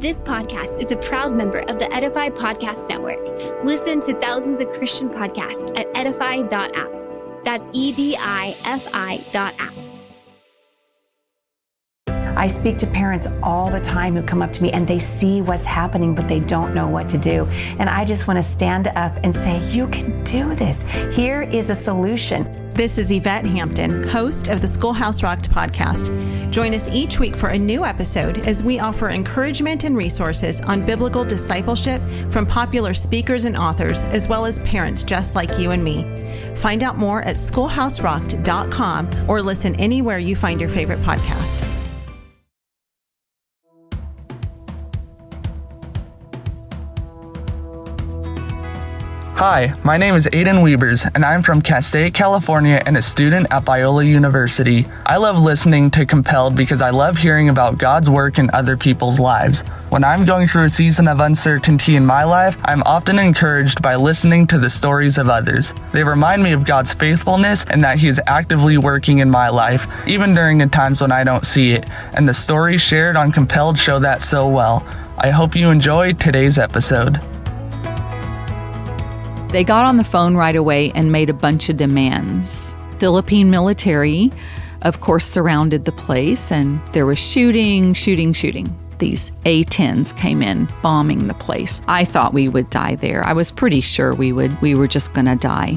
This podcast is a proud member of the Edify Podcast Network. Listen to thousands of Christian podcasts at edify.app. That's EDIFI.app. I speak to parents all the time who come up to me and they see what's happening, but they don't know what to do. And I just want to stand up and say, you can do this. Here is a solution. This is Yvette Hampton, host of the Schoolhouse Rocked podcast. Join us each week for a new episode as we offer encouragement and resources on biblical discipleship from popular speakers and authors, as well as parents just like you and me. Find out more at schoolhouserocked.com or listen anywhere you find your favorite podcast. Hi, my name is Aiden Wiebers, and I'm from Castaic, California, and a student at Biola University. I love listening to Compelled because I love hearing about God's work in other people's lives. When I'm going through a season of uncertainty in my life, I'm often encouraged by listening to the stories of others. They remind me of God's faithfulness and that He is actively working in my life, even during the times when I don't see it, and the stories shared on Compelled show that so well. I hope you enjoy today's episode. They got on the phone right away and made a bunch of demands. Philippine military, of course, surrounded the place, and there was shooting. These A-10s came in, bombing the place. I thought we would die there. I was pretty sure we were just gonna die.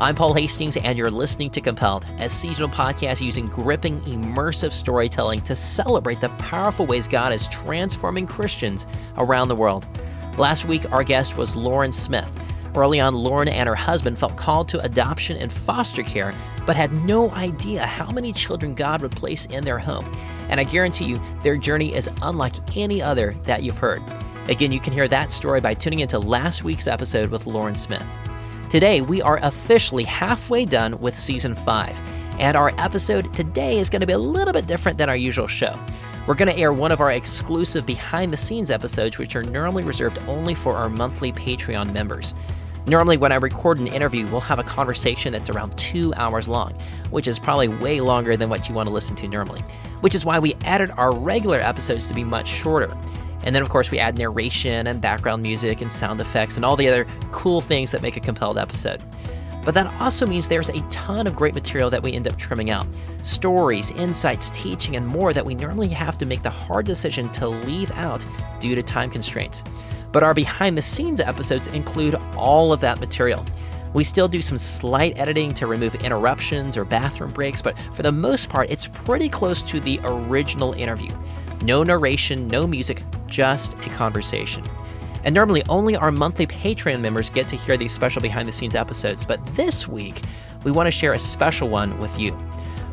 I'm Paul Hastings, and you're listening to Compelled, a seasonal podcast using gripping, immersive storytelling to celebrate the powerful ways God is transforming Christians around the world. Last week, our guest was Lauren Smith. Early on, Lauren and her husband felt called to adoption and foster care, but had no idea how many children God would place in their home. And I guarantee you, their journey is unlike any other that you've heard. Again, you can hear that story by tuning into last week's episode with Lauren Smith. Today, we are officially halfway done with Season 5, and our episode today is going to be a little bit different than our usual show. We're going to air one of our exclusive behind-the-scenes episodes, which are normally reserved only for our monthly Patreon members. Normally, when I record an interview, we'll have a conversation that's around 2 hours long, which is probably way longer than what you want to listen to normally, which is why we added our regular episodes to be much shorter. And then, of course, we add narration and background music and sound effects and all the other cool things that make a Compelled episode. But that also means there's a ton of great material that we end up trimming out. Stories, insights, teaching, and more that we normally have to make the hard decision to leave out due to time constraints. But our behind-the-scenes episodes include all of that material. We still do some slight editing to remove interruptions or bathroom breaks, but for the most part, it's pretty close to the original interview. No narration, no music, just a conversation. And normally only our monthly Patreon members get to hear these special behind-the-scenes episodes, but this week we want to share a special one with you.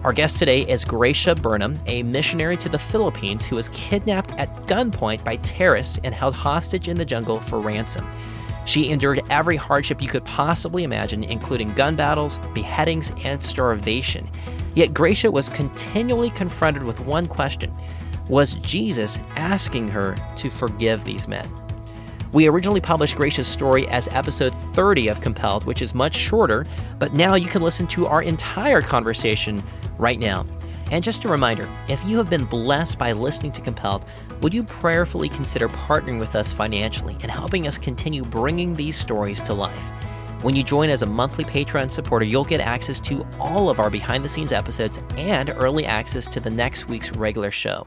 Our guest today is Gracia Burnham, a missionary to the Philippines who was kidnapped at gunpoint by terrorists and held hostage in the jungle for ransom. She endured every hardship you could possibly imagine, including gun battles, beheadings, and starvation. Yet Gracia was continually confronted with one question: was Jesus asking her to forgive these men? We originally published Gracia's story as episode 30 of Compelled, which is much shorter, but now you can listen to our entire conversation right now. And just a reminder, if you have been blessed by listening to Compelled, would you prayerfully consider partnering with us financially and helping us continue bringing these stories to life? When you join as a monthly Patreon supporter, you'll get access to all of our behind-the-scenes episodes and early access to the next week's regular show.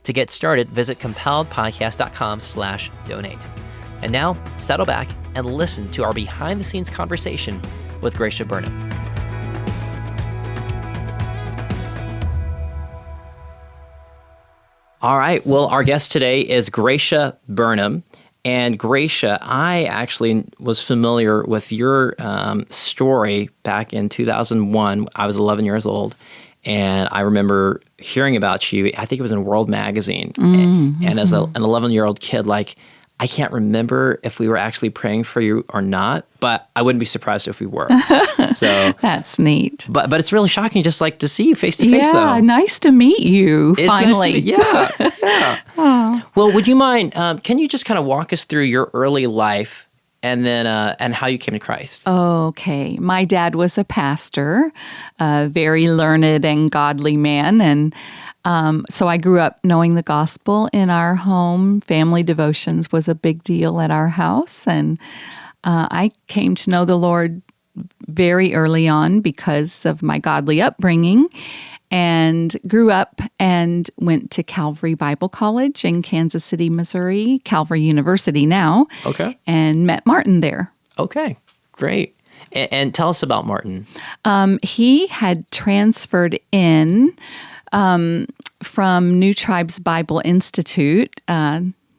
To get started, visit compelledpodcast.com/donate. And now, settle back and listen to our behind-the-scenes conversation with Gracia Burnham. All right, well, our guest today is Gracia Burnham. And Gracia, I actually was familiar with your story back in 2001. I was 11 years old, and I remember hearing about you. I think it was in World Magazine. Mm-hmm. And as an 11-year-old kid, I can't remember if we were actually praying for you or not, but I wouldn't be surprised if we were. So that's neat. But it's really shocking just to see you face to face, though. Yeah, nice to meet you, finally. Yeah. Oh. Well, would you mind, can you just kind of walk us through your early life and then and how you came to Christ? Okay. My dad was a pastor, a very learned and godly man, and So I grew up knowing the gospel in our home. Family devotions was a big deal at our house. And I came to know the Lord very early on because of my godly upbringing, and grew up and went to Calvary Bible College in Kansas City, Missouri, Calvary University now. Okay. And met Martin there. Okay, great. And tell us about Martin. He had transferred in from New Tribes Bible Institute,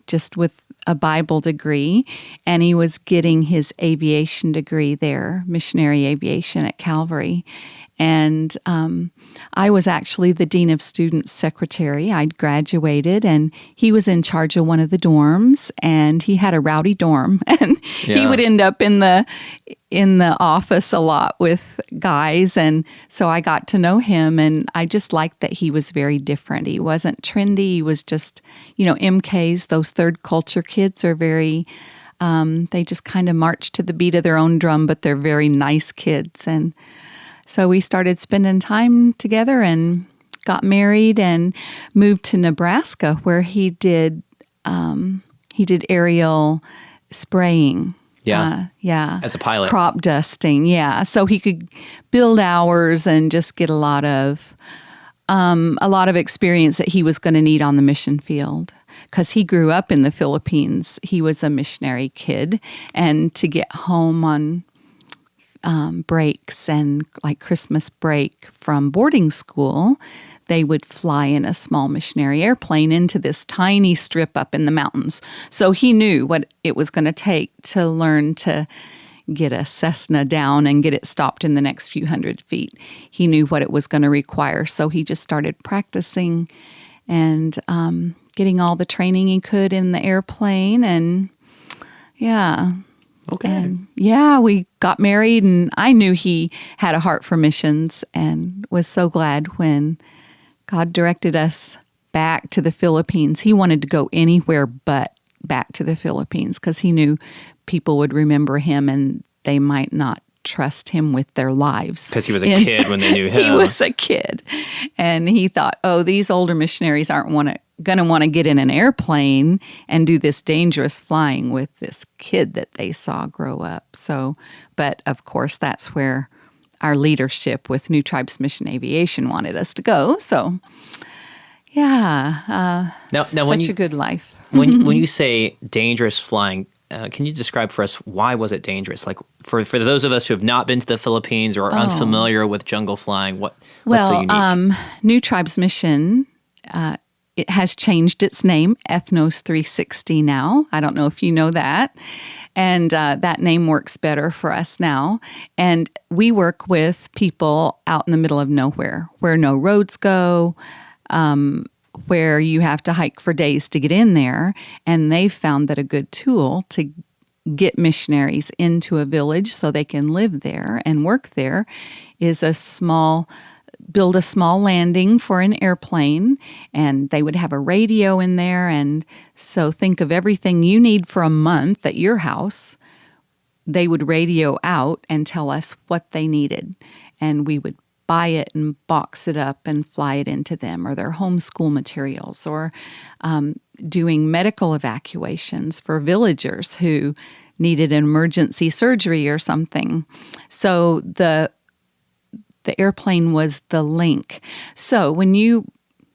just with a Bible degree, and he was getting his aviation degree there, missionary aviation at Calvary. And I was actually the Dean of Students Secretary. I'd graduated, and he was in charge of one of the dorms, and he had a rowdy dorm. And he would end up in the office a lot with guys. And so I got to know him, and I just liked that he was very different. He wasn't trendy. He was just, MKs, those third culture kids are very, they just kind of march to the beat of their own drum, but they're very nice kids. And so we started spending time together and got married and moved to Nebraska, where he did aerial spraying. Yeah. Yeah. As a pilot. Crop dusting. Yeah. So he could build hours and just get a lot of experience that he was going to need on the mission field, because he grew up in the Philippines. He was a missionary kid, and to get home on breaks and like Christmas break from boarding school, they would fly in a small missionary airplane into this tiny strip up in the mountains. So he knew what it was going to take to learn to get a Cessna down and get it stopped in the next few hundred feet. He knew what it was going to require. So he just started practicing and getting all the training he could in the airplane. And yeah. Okay. And yeah, we got married, and I knew he had a heart for missions, and was so glad when God directed us back to the Philippines. He wanted to go anywhere but back to the Philippines, because he knew people would remember him and they might not trust him with their lives. Because he was a kid when they knew him. He was a kid. And he thought, these older missionaries aren't going to want to get in an airplane and do this dangerous flying with this kid that they saw grow up. So, but of course, that's where our leadership with New Tribes Mission Aviation wanted us to go. So, yeah, now such a good life. when you say dangerous flying, can you describe for us, why was it dangerous? Like for those of us who have not been to the Philippines or are unfamiliar with jungle flying, what's so unique? New Tribes Mission, it has changed its name, Ethnos 360 now. I don't know if you know that. And that name works better for us now. And we work with people out in the middle of nowhere, where no roads go, where you have to hike for days to get in there. And they've found that a good tool to get missionaries into a village so they can live there and work there is build a small landing for an airplane, and they would have a radio in there. And so think of everything you need for a month at your house. They would radio out and tell us what they needed, and we would buy it and box it up and fly it into them, or their homeschool materials, or doing medical evacuations for villagers who needed an emergency surgery or something. So the airplane was the link. So when you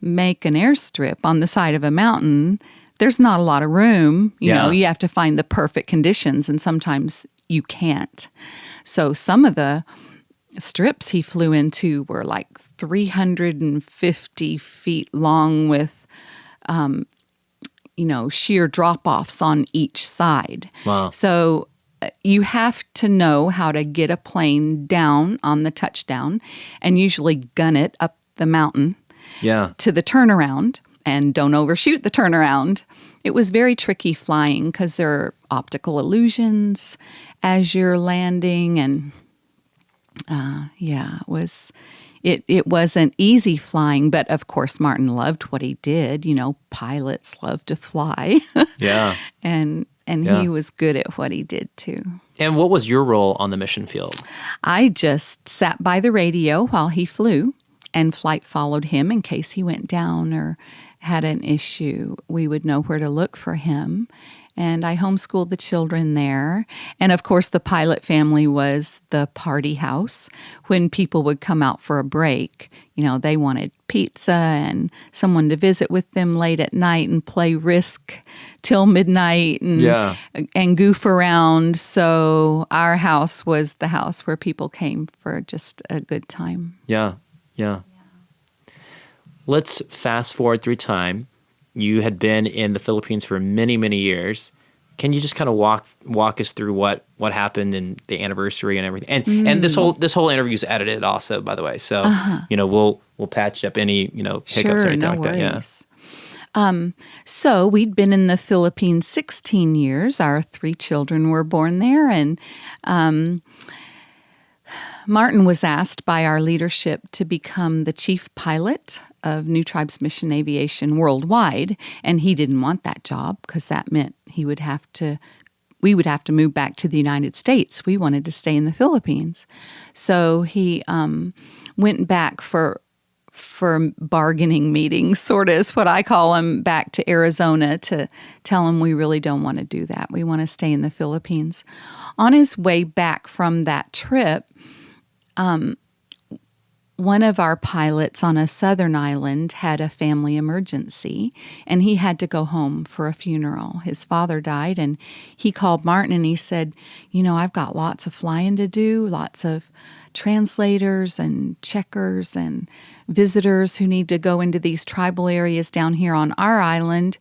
make an airstrip on the side of a mountain, there's not a lot of room. You know, you have to find the perfect conditions, and sometimes you can't. So some of the strips he flew into were like 350 feet long with, sheer drop-offs on each side. Wow. So you have to know how to get a plane down on the touchdown and usually gun it up the mountain to the turnaround, and don't overshoot the turnaround. It was very tricky flying because there are optical illusions as you're landing, and it wasn't easy flying, but of course Martin loved what he did. Pilots love to fly. And he was good at what he did too. And what was your role on the mission field? I just sat by the radio while he flew and flight followed him in case he went down or had an issue. We would know where to look for him. And I homeschooled the children there. And of course, the pilot family was the party house. When people would come out for a break, they wanted pizza and someone to visit with them late at night and play Risk till midnight and goof around. So our house was the house where people came for just a good time. Yeah. Let's fast forward through time. You had been in the Philippines for many, many years. Can you just kind of walk us through what happened and the anniversary and everything? And this whole interview is edited also, by the way. So we'll patch up any hiccups or anything like that. Yeah. So we'd been in the Philippines 16 years. Our 3 children were born there, and Martin was asked by our leadership to become the chief pilot of New Tribes Mission Aviation worldwide, and he didn't want that job because that meant we would have to move back to the United States. We wanted to stay in the Philippines. So he went back for bargaining meetings, sort of is what I call them, back to Arizona to tell him we really don't want to do that. We want to stay in the Philippines. On his way back from that trip, one of our pilots on a southern island had a family emergency, and he had to go home for a funeral. His father died, and he called Martin and he said, I've got lots of flying to do, lots of translators and checkers and visitors who need to go into these tribal areas down here on our island.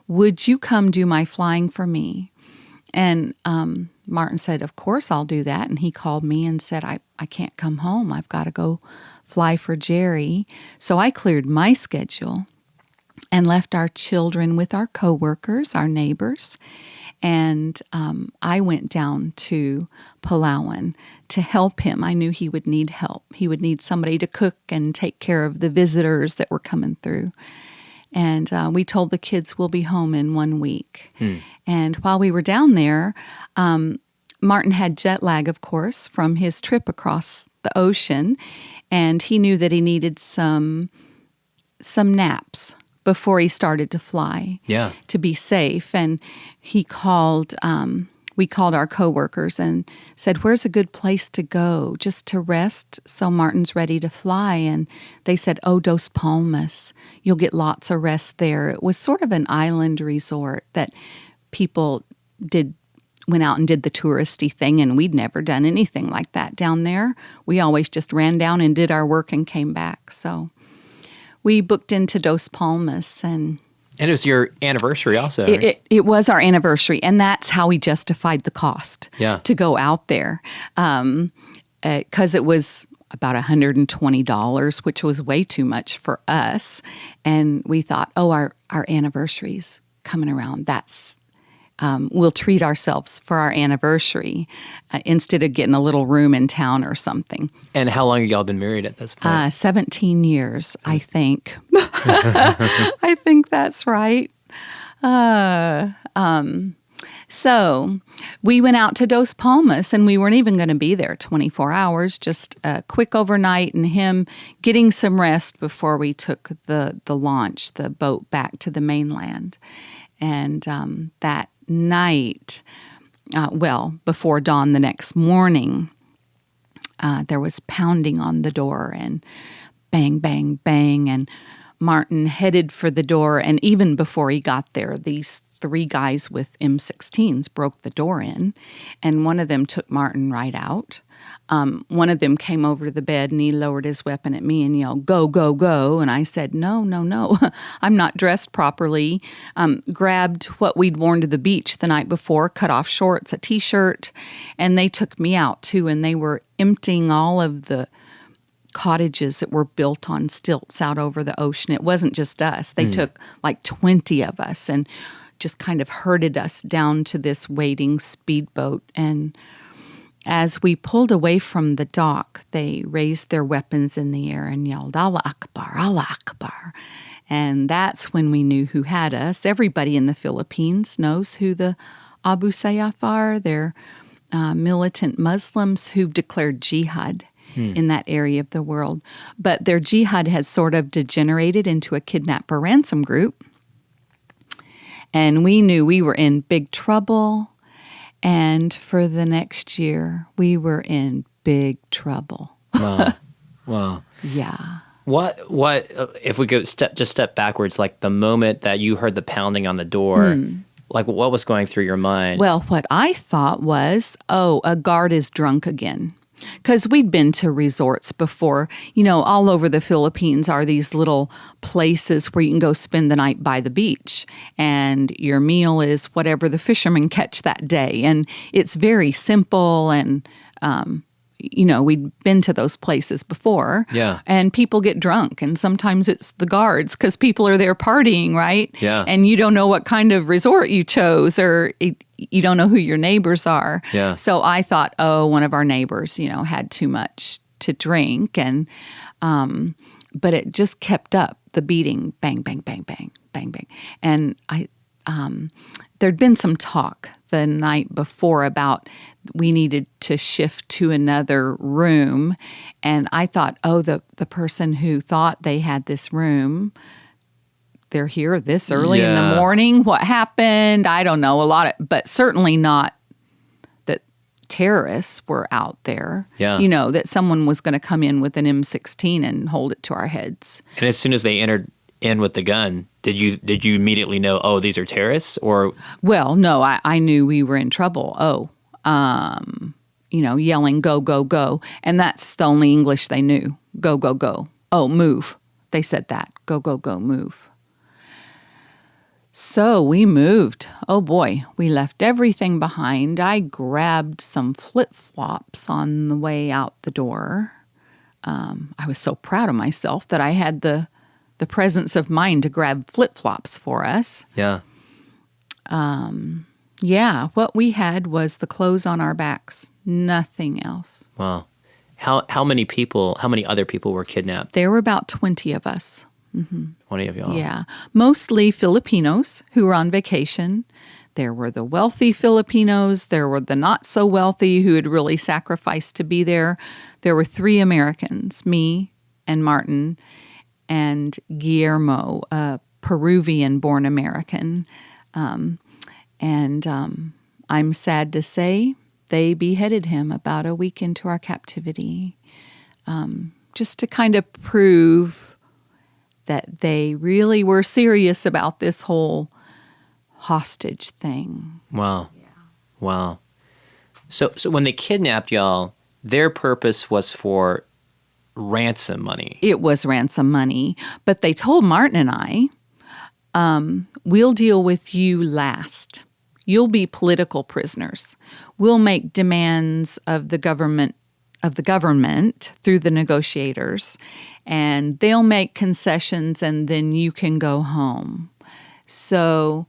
Would you come do my flying for me? And Martin said, of course I'll do that. And he called me and said, I can't come home. I've got to go fly for Jerry. So I cleared my schedule and left our children with our coworkers, our neighbors. And I went down to Palawan to help him. I knew he would need help. He would need somebody to cook and take care of the visitors that were coming through. And we told the kids we'll be home in 1 week. And while we were down there, Martin had jet lag, of course, from his trip across the ocean. And he knew that he needed some naps before he started to fly to be safe. And we called our coworkers and said, where's a good place to go just to rest so Martin's ready to fly? And they said, Dos Palmas. You'll get lots of rest there. It was sort of an island resort that people went out and did the touristy thing, and we'd never done anything like that down there. We always just ran down and did our work and came back. So we booked into Dos Palmas, and it was your anniversary also, right? It was our anniversary, and that's how we justified the cost to go out there, because it was about $120, which was way too much for us. And we thought, our anniversary's coming around. We'll treat ourselves for our anniversary instead of getting a little room in town or something. And how long have y'all been married at this point? 17 years, I think. I think that's right. So we went out to Dos Palmas, and we weren't even going to be there 24 hours, just a quick overnight and him getting some rest before we took the launch, the boat back to the mainland. And that night, before dawn the next morning, there was pounding on the door and bang, bang, bang. And Martin headed for the door. And even before he got there, these 3 guys with M16s broke the door in. And one of them took Martin right out. One of them came over to the bed and he lowered his weapon at me and yelled, "Go, go, go." And I said, no, I'm not dressed properly. Grabbed what we'd worn to the beach the night before, cut off shorts, a t-shirt, and they took me out too. And they were emptying all of the cottages that were built on stilts out over the ocean. It wasn't just us. They took like 20 of us and just kind of herded us down to this waiting speedboat. And as we pulled away from the dock, they raised their weapons in the air and yelled, "Allah Akbar, Allah Akbar." And that's when we knew who had us. Everybody in the Philippines knows who the Abu Sayyaf are. They're militant Muslims who've declared jihad in that area of the world. But their jihad has sort of degenerated into a kidnap for ransom group. And we knew we were in big trouble. And for the next year, we were in big trouble. Wow. Wow. Yeah. What if we go step backwards, like the moment that you heard the pounding on the door, like what was going through your mind? Well, what I thought was, a guard is drunk again. Because we'd been to resorts before. All over the Philippines are these little places where you can go spend the night by the beach. And your meal is whatever the fishermen catch that day. And it's very simple. And, we'd been to those places before. Yeah. And people get drunk. And sometimes it's the guards because people are there partying, right? Yeah. And you don't know what kind of resort you chose, or you don't know who your neighbors are. Yeah. So I thought, one of our neighbors, had too much to drink. And, but it just kept up, the beating, bang, bang, bang, bang, bang, bang. And there'd been some talk the night before about we needed to shift to another room. And I thought, the person who thought they had this room, they're here this early in the morning. What happened? I don't know. But certainly not that terrorists were out there. Yeah. That someone was going to come in with an M16 and hold it to our heads. And as soon as they entered in with the gun, did you immediately know, these are terrorists? Or well, no, I knew we were in trouble. Yelling, go, go, go. And that's the only English they knew. Go, go, go. Oh, move. They said that. Go, go, go, move. So we moved. Oh boy, we left everything behind. I grabbed some flip-flops on the way out the door. I was so proud of myself that I had the presence of mind to grab flip-flops for us. Yeah. Yeah, what we had was the clothes on our backs, nothing else. Wow. How many other people were kidnapped? There were about 20 of us. 20 of y'all. Yeah, mostly Filipinos who were on vacation. There were the wealthy Filipinos. There were the not so wealthy who had really sacrificed to be there. There were 3 Americans, me and Martin and Guillermo, a Peruvian-born American. And I'm sad to say they beheaded him about a week into our captivity, just to kind of prove that they really were serious about this whole hostage thing. Wow. Yeah. Wow. So when they kidnapped y'all, their purpose was for ransom money. It was ransom money. But they told Martin and I, we'll deal with you last. You'll be political prisoners. We'll make demands of the government through the negotiators, and they'll make concessions, and then you can go home. So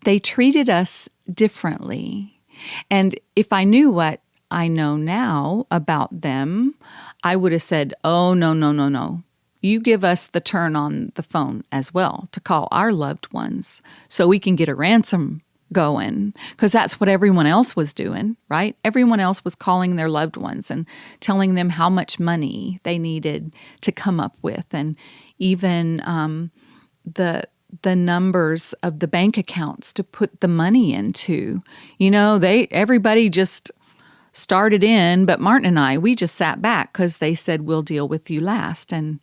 they treated us differently. And if I knew what I know now about them, I would have said, oh, no. You give us the turn on the phone as well to call our loved ones so we can get a ransom going, because that's what everyone else was doing, right? Everyone else was calling their loved ones and telling them how much money they needed to come up with, and even the numbers of the bank accounts to put the money into. Everybody just started in, but Martin and I, we just sat back because they said, we'll deal with you last. And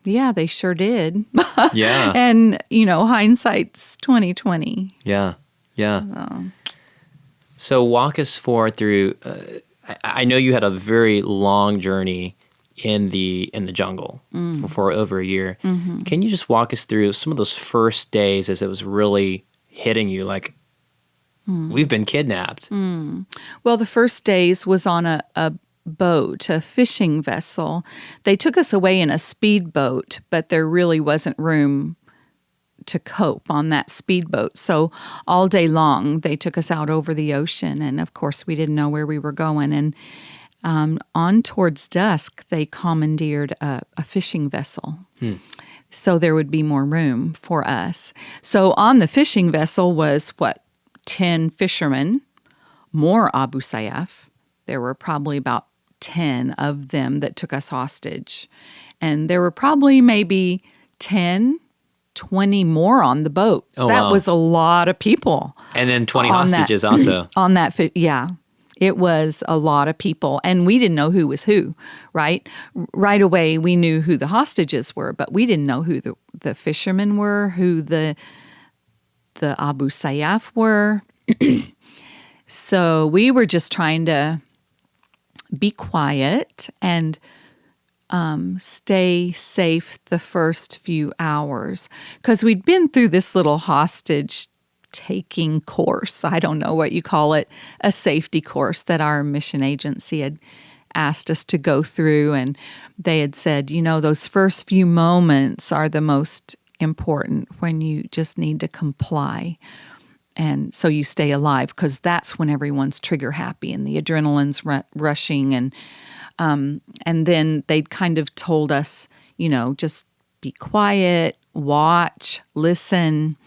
yeah, they sure did. Yeah. And, hindsight's 20/20. Yeah. So walk us forward through, I know you had a very long journey in the jungle for over a year. Mm-hmm. Can you just walk us through some of those first days as it was really hitting you, like, we've been kidnapped? Well, the first days was on a boat, a fishing vessel. They took us away in a speedboat, but there really wasn't room to cope on that speedboat. So all day long, they took us out over the ocean, and of course, we didn't know where we were going. And on towards dusk, they commandeered a fishing vessel. So there would be more room for us. So on the fishing vessel was, 10 fishermen more Abu Sayyaf. There were probably about 10 of them that took us hostage. And there were probably maybe 10, 20 more on the boat. Oh, that wow. was a lot of people. And then 20 on hostages that, also. On that, yeah. It was a lot of people. And we didn't know who was who, right? Right away, we knew who the hostages were, but we didn't know who the fishermen were, who the Abu Sayyaf were. So we were just trying to be quiet and stay safe the first few hours, because we'd been through this little hostage taking course. I don't know what you call it, a safety course that our mission agency had asked us to go through. And they had said, those first few moments are the most important, when you just need to comply. And so you stay alive, because that's when everyone's trigger happy and the adrenaline's rushing. And then they'd kind of told us, just be quiet, watch, listen.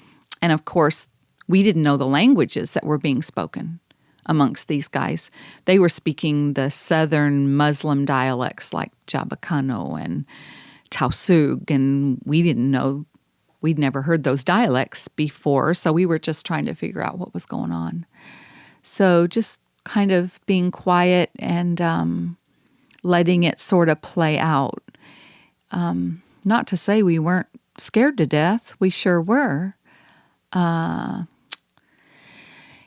And of course, we didn't know the languages that were being spoken amongst these guys. They were speaking the southern Muslim dialects like Jabakano and Tausug, and we didn't know. We'd never heard those dialects before, so we were just trying to figure out what was going on. So just kind of being quiet and letting it sort of play out. Not to say we weren't scared to death. We sure were.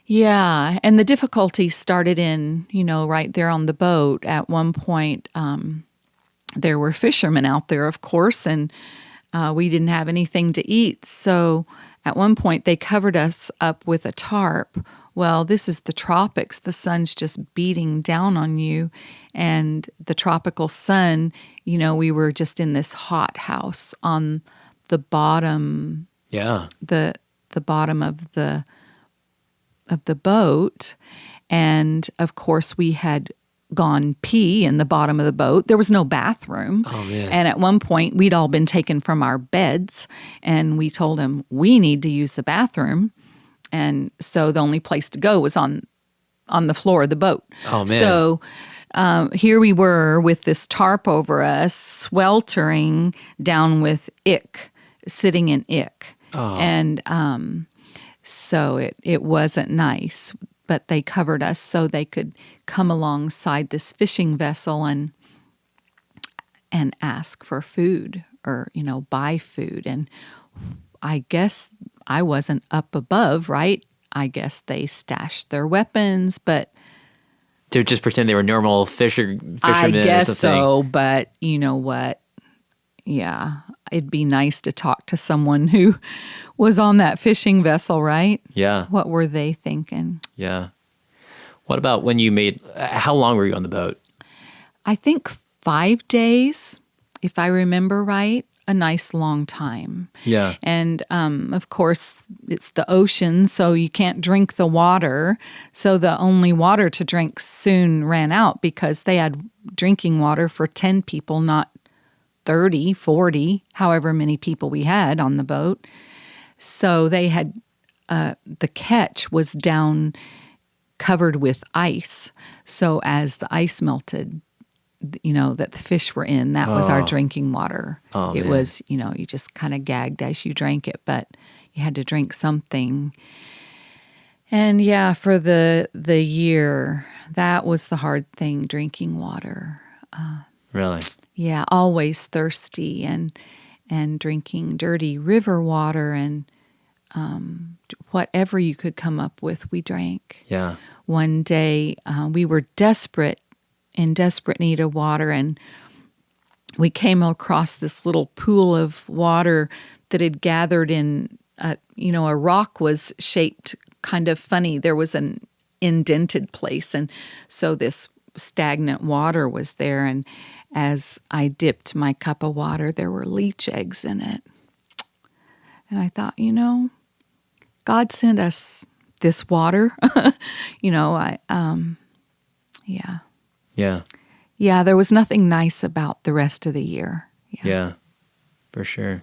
Yeah, and the difficulty started in, right there on the boat. At one point, there were fishermen out there, of course, and we didn't have anything to eat. So at one point, they covered us up with a tarp. Well, this is the tropics. The sun's just beating down on you. And the tropical sun, we were just in this hot house on the bottom. Yeah. The bottom of the boat. And of course, we had gone pee in the bottom of the boat. There was no bathroom. Oh, man. And at one point, we'd all been taken from our beds, and we told him we need to use the bathroom. And so the only place to go was on the floor of the boat. Oh, man. So here we were with this tarp over us, sweltering down with ick, sitting in ick. Oh. And so it wasn't nice. But they covered us so they could come alongside this fishing vessel and ask for food or, buy food. And I guess I wasn't up above, right? I guess they stashed their weapons, but To just pretend they were normal fishermen I guess or something. so, but you know what? Yeah, it'd be nice to talk to someone who was on that fishing vessel, right? Yeah. What were they thinking? Yeah. What about when you how long were you on the boat? I think 5 days, if I remember right. A nice long time. Yeah. And of course, it's the ocean, so you can't drink the water. So the only water to drink soon ran out, because they had drinking water for 10 people, not 30, 40, however many people we had on the boat. So they had, the catch was down covered with ice. So as the ice melted, that the fish were in, that was our drinking water. Oh, it man. was, you just kind of gagged as you drank it, but you had to drink something. And yeah, for the year, that was the hard thing, drinking water. Really? Yeah, always thirsty and drinking dirty river water and whatever you could come up with, we drank. Yeah. One day, we were in desperate need of water, and we came across this little pool of water that had gathered in, a rock was shaped kind of funny. There was an indented place, and so this stagnant water was there, and as I dipped my cup of water, there were leech eggs in it. And I thought, God sent us this water. Yeah. Yeah. Yeah, there was nothing nice about the rest of the year. Yeah, for sure.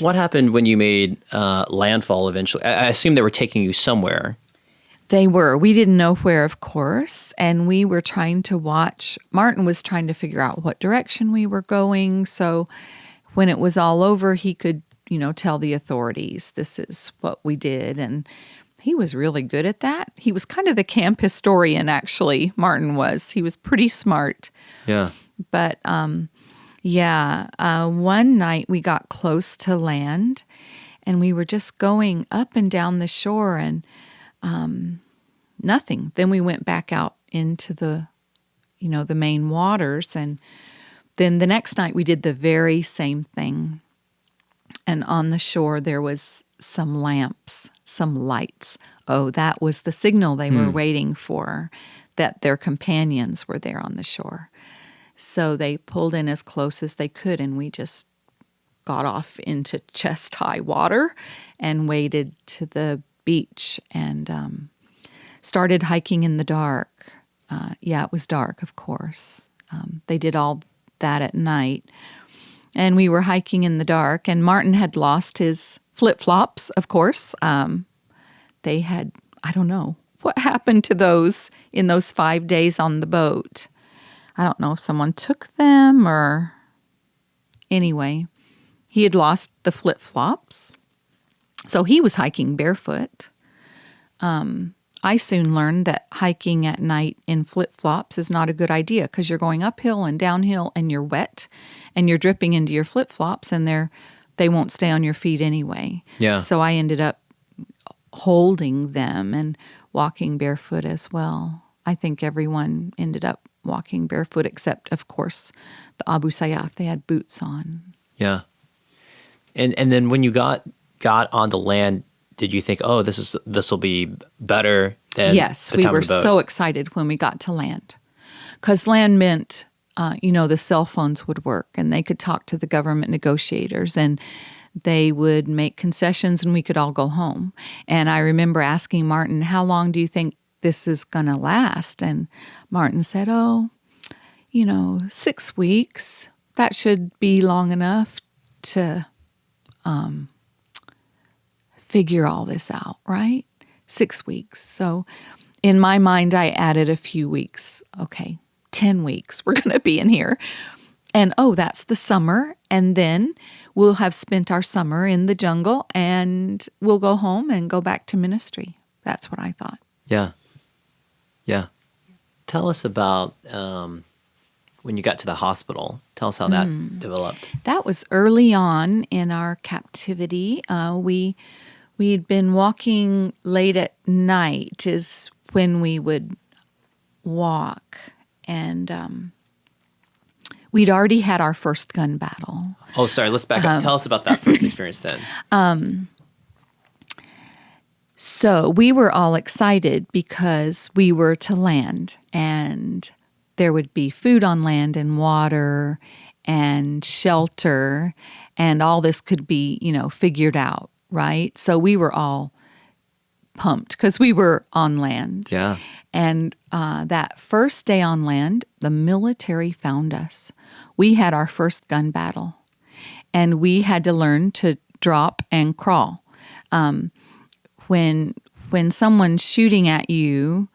What happened when you made landfall eventually? I assume they were taking you somewhere. They were. We didn't know where, of course, and we were trying to watch. Martin was trying to figure out what direction we were going, so when it was all over, he could, tell the authorities, this is what we did, and he was really good at that. He was kind of the camp historian, actually, Martin was. He was pretty smart. Yeah. But, one night we got close to land, and we were just going up and down the shore, and nothing. Then we went back out into the main waters. And then the next night we did the very same thing. And on the shore there was some lamps, some lights. Oh, that was the signal they were waiting for, that their companions were there on the shore. So they pulled in as close as they could, and we just got off into chest-high water and waded to the beach and started hiking in the dark. It was dark, of course. They did all that at night. And we were hiking in the dark, and Martin had lost his flip-flops, of course. They had, I don't know, what happened to those in those 5 days on the boat. I don't know if someone took them or... Anyway, he had lost the flip-flops. So he was hiking barefoot. I soon learned that hiking at night in flip-flops is not a good idea because you're going uphill and downhill and you're wet and you're dripping into your flip-flops and they won't stay on your feet anyway. Yeah. So I ended up holding them and walking barefoot as well. I think everyone ended up walking barefoot except, of course, the Abu Sayyaf. They had boots on. Yeah. And then when you got onto land, did you think, oh, this will be better than Yes, the we time were of the boat? so excited when we got to land. Because land meant, the cell phones would work and they could talk to the government negotiators and they would make concessions and we could all go home. And I remember asking Martin, how long do you think this is going to last? And Martin said, 6 weeks. That should be long enough to figure all this out, right? 6 weeks. So in my mind, I added a few weeks. Okay, 10 weeks. We're going to be in here. And that's the summer. And then we'll have spent our summer in the jungle and we'll go home and go back to ministry. That's what I thought. Yeah. Yeah. Tell us about when you got to the hospital. Tell us how that developed. That was early on in our captivity. We'd been walking late at night is when we would walk. And we'd already had our first gun battle. Oh, sorry. Let's back up. Tell us about that first experience then. So we were all excited because we were to land and there would be food on land and water and shelter and all this could be, figured out, right? So we were all pumped because we were on land. Yeah. And that first day on land, the military found us. We had our first gun battle and we had to learn to drop and crawl. When someone's shooting at you,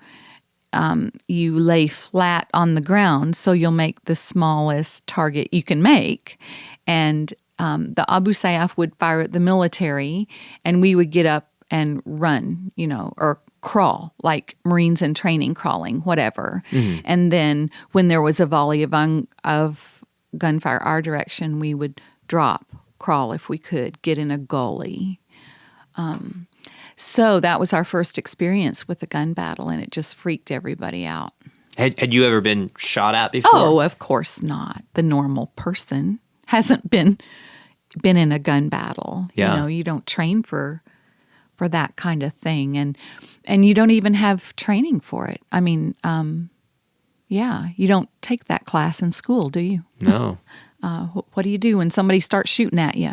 you lay flat on the ground so you'll make the smallest target you can make. And the Abu Sayyaf would fire at the military and we would get up and run, or crawl, like Marines in training, crawling, whatever. Mm-hmm. And then when there was a volley of gunfire our direction, we would drop, crawl if we could, get in a gully. So that was our first experience with a gun battle, and it just freaked everybody out. Had you ever been shot at before? Oh, of course not. The normal person hasn't been in a gun battle. Yeah. You don't train for that kind of thing, and you don't even have training for it. I mean, you don't take that class in school, do you? No. What do you do when somebody starts shooting at you?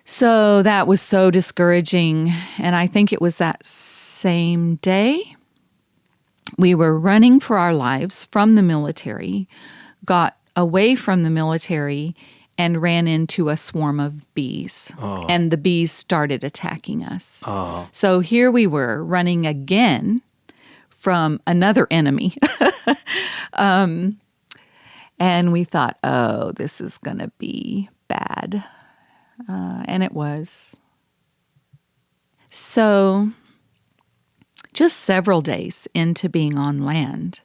So that was so discouraging. And I think it was that same day we were running for our lives from the military, got away from the military, and ran into a swarm of bees. And the bees started attacking us. So here we were running again from another enemy. And we thought, oh, this is going to be bad. And it was. So just several days into being on land,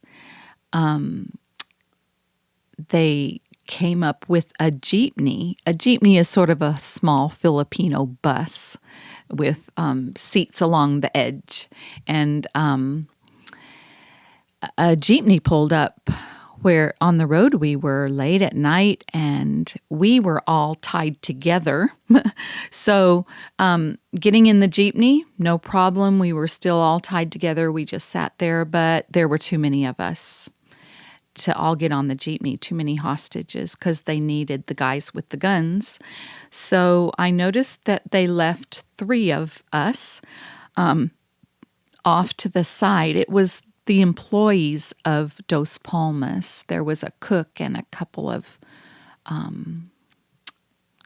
they came up with a jeepney. A jeepney is sort of a small Filipino bus with seats along the edge. And a jeepney pulled up where on the road we were late at night, and we were all tied together. So getting in the jeepney, no problem. We were still all tied together. We just sat there, but there were too many of us to all get on the jeepney, too many hostages, because they needed the guys with the guns. So I noticed that they left 3 of us off to the side. It was the employees of Dos Palmas. There was a cook and a couple of,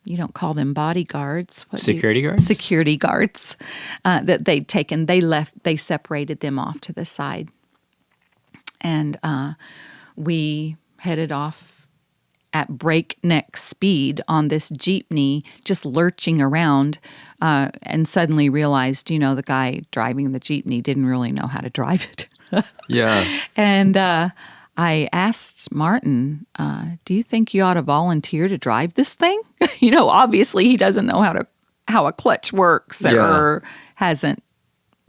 you don't call them bodyguards. Security guards? Security guards that they'd taken. They separated them off to the side. And we headed off at breakneck speed on this jeepney, just lurching around, and suddenly realized, the guy driving the jeepney didn't really know how to drive it. Yeah. And I asked Martin, do you think you ought to volunteer to drive this thing? Obviously he doesn't know how a clutch works or hasn't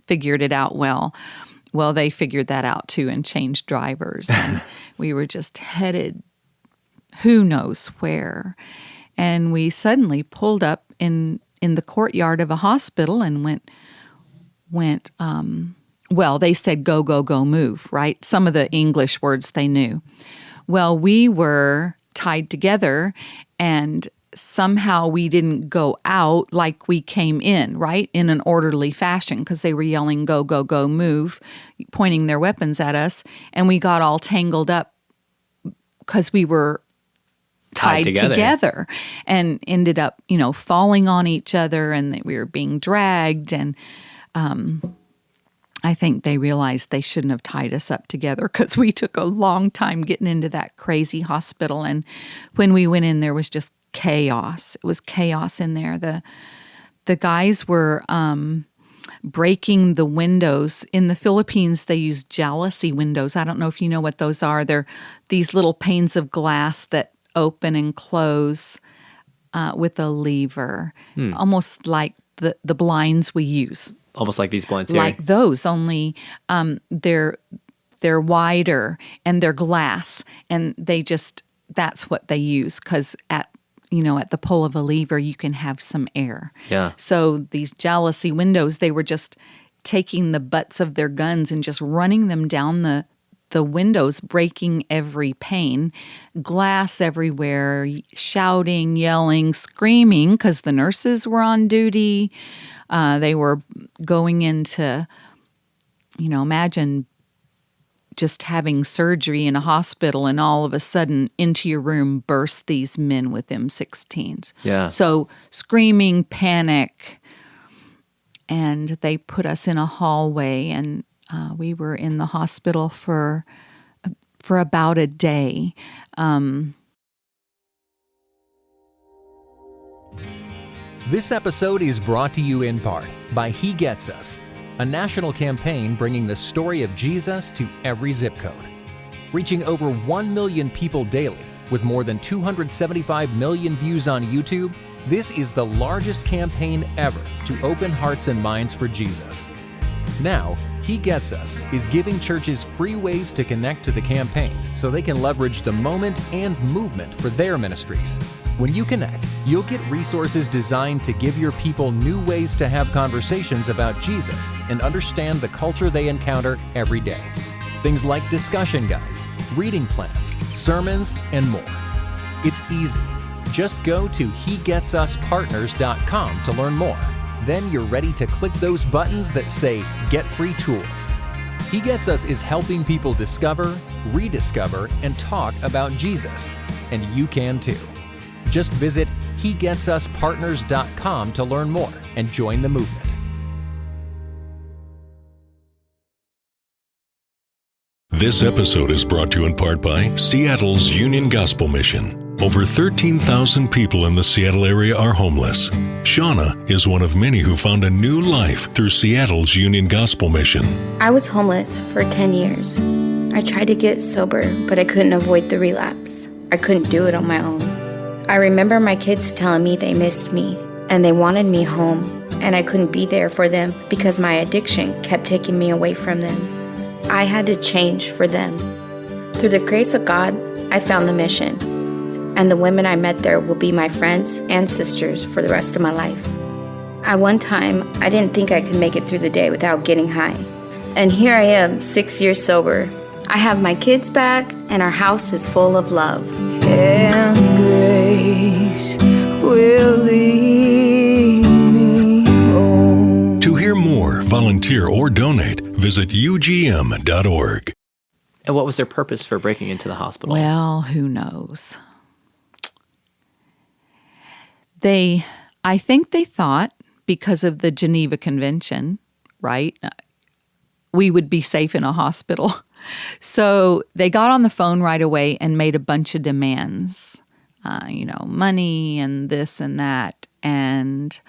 figured it out well. Well, they figured that out too and changed drivers. And we were just headed who knows where. And we suddenly pulled up in the courtyard of a hospital and went well, they said, go, go, go, move, right? Some of the English words they knew. Well, we were tied together, and somehow we didn't go out like we came in, right? In an orderly fashion, because they were yelling, go, go, go, move, pointing their weapons at us. And we got all tangled up because we were tied together and ended up, falling on each other, and we were being dragged. And I think they realized they shouldn't have tied us up together, because we took a long time getting into that crazy hospital. And when we went in, there was just chaos. It was chaos in there. The guys were breaking the windows. In the Philippines, they use jealousy windows. I don't know if you know what those are. They're these little panes of glass that open and close with a lever, almost like the blinds we use. Almost like these blinds here. Like those, only they're wider and they're glass, and that's what they use, because at the pull of a lever you can have some air. Yeah. So these jealousy windows, they were just taking the butts of their guns and just running them down the windows, breaking every pane, glass everywhere, shouting, yelling, screaming, because the nurses were on duty. They were going into, imagine just having surgery in a hospital, and all of a sudden into your room burst these men with M16s. Yeah. So screaming, panic, and they put us in a hallway, and we were in the hospital for about a day. This episode is brought to you in part by He Gets Us, a national campaign bringing the story of Jesus to every zip code. Reaching over 1 million people daily, with more than 275 million views on YouTube, this is the largest campaign ever to open hearts and minds for Jesus. Now, He Gets Us is giving churches free ways to connect to the campaign so they can leverage the moment and movement for their ministries. When you connect, you'll get resources designed to give your people new ways to have conversations about Jesus and understand the culture they encounter every day. Things like discussion guides, reading plans, sermons, and more. It's easy. Just go to HeGetsUsPartners.com to learn more. Then you're ready to click those buttons that say Get Free Tools. He Gets Us is helping people discover, rediscover, and talk about Jesus. And you can too. Just visit HeGetsUsPartners.com to learn more and join the movement. This episode is brought to you in part by Seattle's Union Gospel Mission. Over 13,000 people in the Seattle area are homeless. Shauna is one of many who found a new life through Seattle's Union Gospel Mission. I was homeless for 10 years. I tried to get sober, but I couldn't avoid the relapse. I couldn't do it on my own. I remember my kids telling me they missed me and they wanted me home, and I couldn't be there for them because my addiction kept taking me away from them. I had to change for them. Through the grace of God, I found the mission, and the women I met there will be my friends and sisters for the rest of my life. At one time, I didn't think I could make it through the day without getting high. And here I am, 6 years sober. I have my kids back, and our house is full of love. And grace will lead me home. To hear more, volunteer, or donate, visit ugm.org. And what was their purpose for breaking into the hospital? Well, who knows? I think they thought because of the Geneva Convention, right? We would be safe in a hospital. So they got on the phone right away and made a bunch of demands, money and this and that. And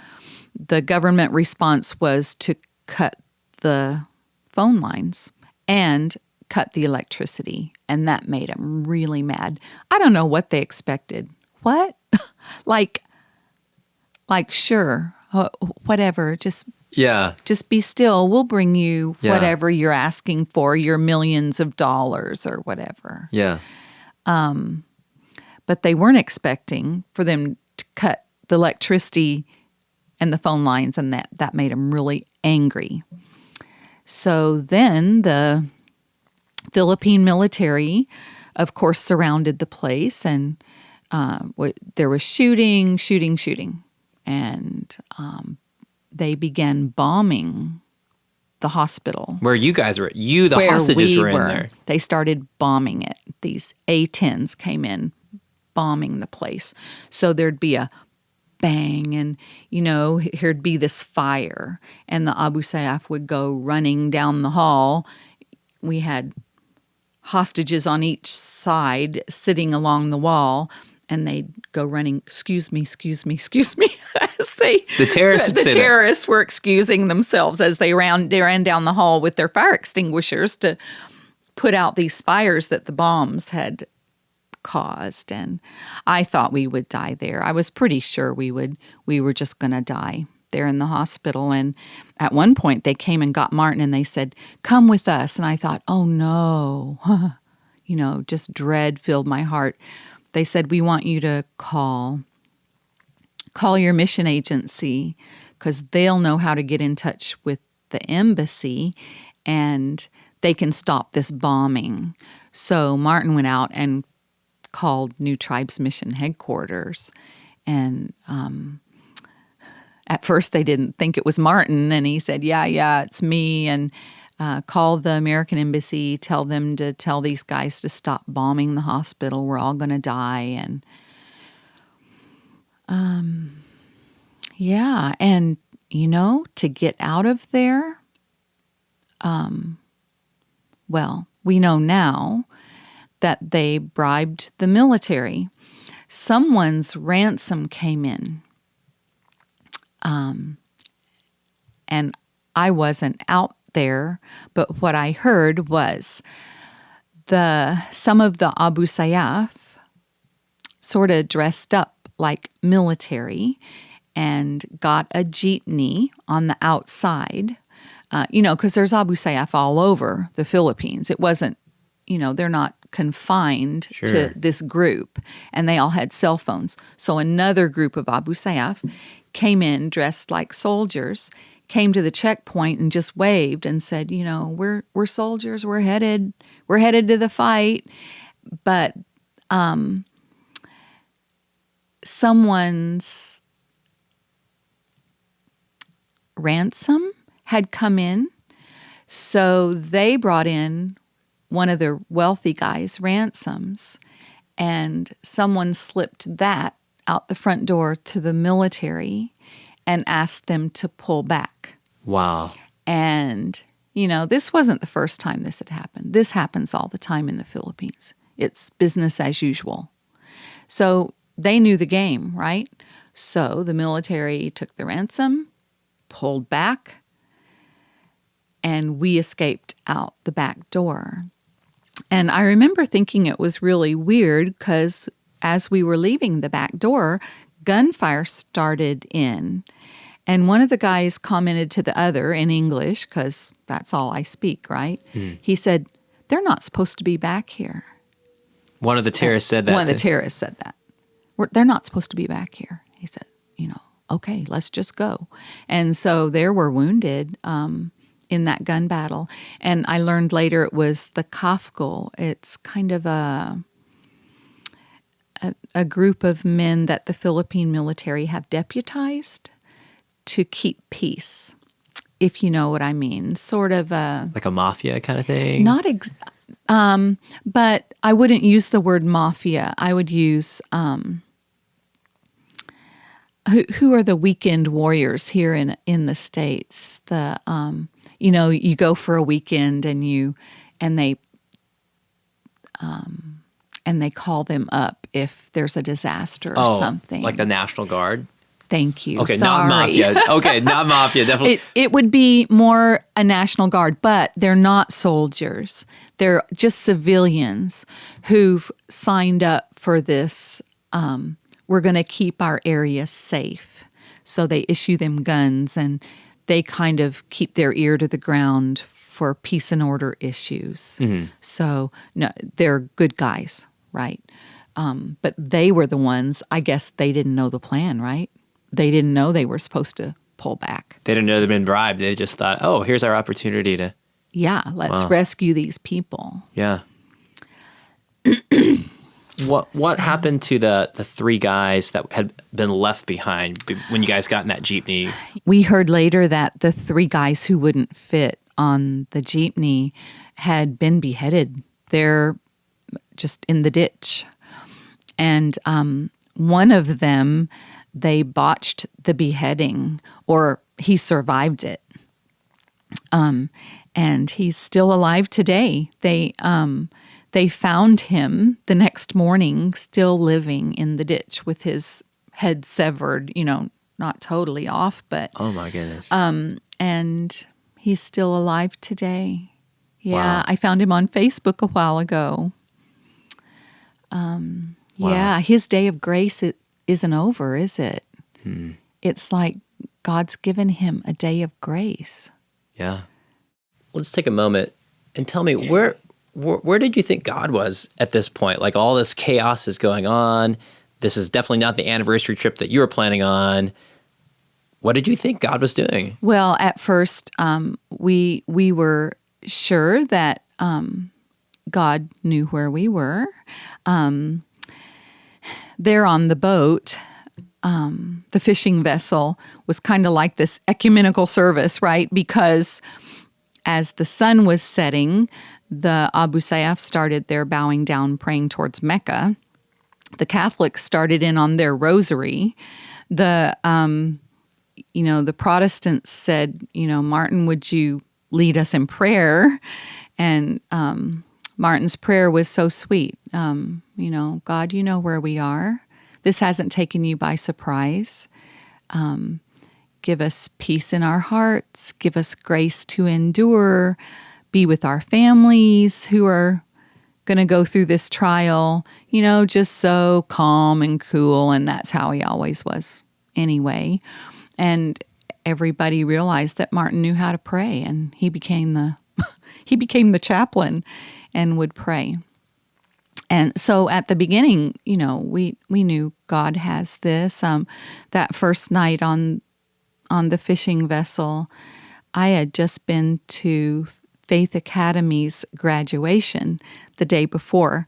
the government response was to cut the phone lines and cut the electricity. And that made them really mad. I don't know what they expected. What? like, sure, whatever, just be still. We'll bring you whatever you're asking for, your millions of dollars or whatever. Yeah. But they weren't expecting for them to cut the electricity and the phone lines, and that made them really angry. So then the Philippine military, of course, surrounded the place, and there was shooting. And they began bombing the hospital. Where you guys were, the hostages were in there. They started bombing it. These A-10s came in, bombing the place. So there'd be a bang, and, here'd be this fire, and the Abu Sayyaf would go running down the hall. We had hostages on each side sitting along the wall, and they'd go running, excuse me, as the terrorists were excusing themselves as they ran down the hall with their fire extinguishers to put out these fires that the bombs had caused. And I thought we would die there. I was pretty sure we were just going to die there in the hospital. And at one point they came and got Martin and they said, "Come with us." And I thought, oh no, just dread filled my heart. They said, "We want you to call your mission agency because they'll know how to get in touch with the embassy and they can stop this bombing." So Martin went out and called New Tribes Mission headquarters. And at first they didn't think it was Martin. And he said, yeah, it's me. And call the American embassy, tell them to tell these guys to stop bombing the hospital. We're all going to die. And and to get out of there, we know now that they bribed the military. Someone's ransom came in. And I wasn't out there, but what I heard was some of the Abu Sayyaf sort of dressed up like military and got a jeepney on the outside, because there's Abu Sayyaf all over the Philippines. It wasn't, they're not confined to this group, and they all had cell phones. So another group of Abu Sayyaf came in dressed like soldiers, came to the checkpoint and just waved and said, we're soldiers, we're headed to the fight. But someone's ransom had come in, so they brought in one of the wealthy guys' ransoms, and someone slipped that out the front door to the military and asked them to pull back. Wow. And, this wasn't the first time this had happened. This happens all the time in the Philippines. It's business as usual. So they knew the game, right? So the military took the ransom, pulled back, and we escaped out the back door. And I remember thinking it was really weird because as we were leaving the back door, gunfire started in. And one of the guys commented to the other in English, because that's all I speak, right? He said, "They're not supposed to be back here." One of the terrorists said that. One of the terrorists said that. They're not supposed to be back here. He said, okay, let's just go. And so there were wounded in that gun battle. And I learned later it was the Kafgol. It's kind of a group of men that the Philippine military have deputized to keep peace, if you know what I mean. Sort of like a mafia kind of thing? Not but I wouldn't use the word mafia. I would use who are the weekend warriors here in the States. The you go for a weekend and they call them up if there's a disaster or something. Like the National Guard? Thank you. Okay, Sorry. not mafia. Okay, not mafia, definitely. It would be more a National Guard, but they're not soldiers. They're just civilians who've signed up for this. We're going to keep our area safe. So they issue them guns and they kind of keep their ear to the ground for peace and order issues. So no, they're good guys, right? But they were the ones, I guess they didn't know the plan, right? They didn't know they were supposed to pull back. They didn't know they'd been bribed. They just thought, oh, here's our opportunity to... Yeah, let's rescue these people. Yeah. What happened to the three guys that had been left behind when you guys got in that jeepney? We heard later that the three guys who wouldn't fit on the jeepney had been beheaded. They're just in the ditch. And one of them, they botched the beheading, or he survived it. And he's still alive today. They found him the next morning, still living in the ditch with his head severed, not totally off, but... Oh, my goodness. And he's still alive today. Yeah, Wow. I found him on Facebook a while ago. Wow. Yeah, his day of grace isn't over, is it? It's like God's given him a day of grace. Yeah. Let's take a moment and tell me, where did you think God was at this point? Like, all this chaos is going on. This is definitely not the anniversary trip that you were planning on. What did you think God was doing? Well, at first, we were sure that God knew where we were. There on the boat, the fishing vessel was kind of like this ecumenical service, right? Because as the sun was setting, the Abu Sayyaf started their bowing down, praying towards Mecca. The Catholics started in on their rosary. The Protestants said, Martin, would you lead us in prayer? And Martin's prayer was so sweet. God, you know where we are. This hasn't taken you by surprise. Give us peace in our hearts. Give us grace to endure. Be with our families who are going to go through this trial, just so calm and cool. And that's how he always was anyway. And everybody realized that Martin knew how to pray, and he became the chaplain and would pray. And so at the beginning, we knew God has this. That first night on the fishing vessel, I had just been to Faith Academy's graduation the day before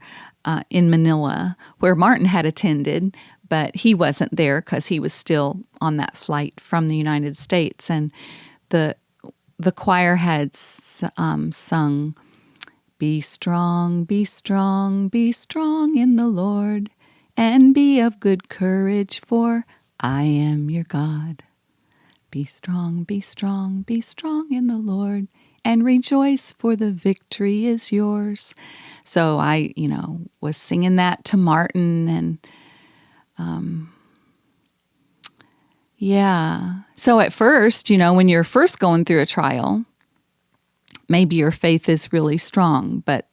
in Manila, where Martin had attended, but he wasn't there because he was still on that flight from the United States. And the choir had sung, "Be strong, be strong, be strong in the Lord, and be of good courage, for I am your God. Be strong, be strong, be strong in the Lord, and rejoice, for the victory is yours. So I, was singing that to Martin, and So at first, when you're first going through a trial, maybe your faith is really strong, but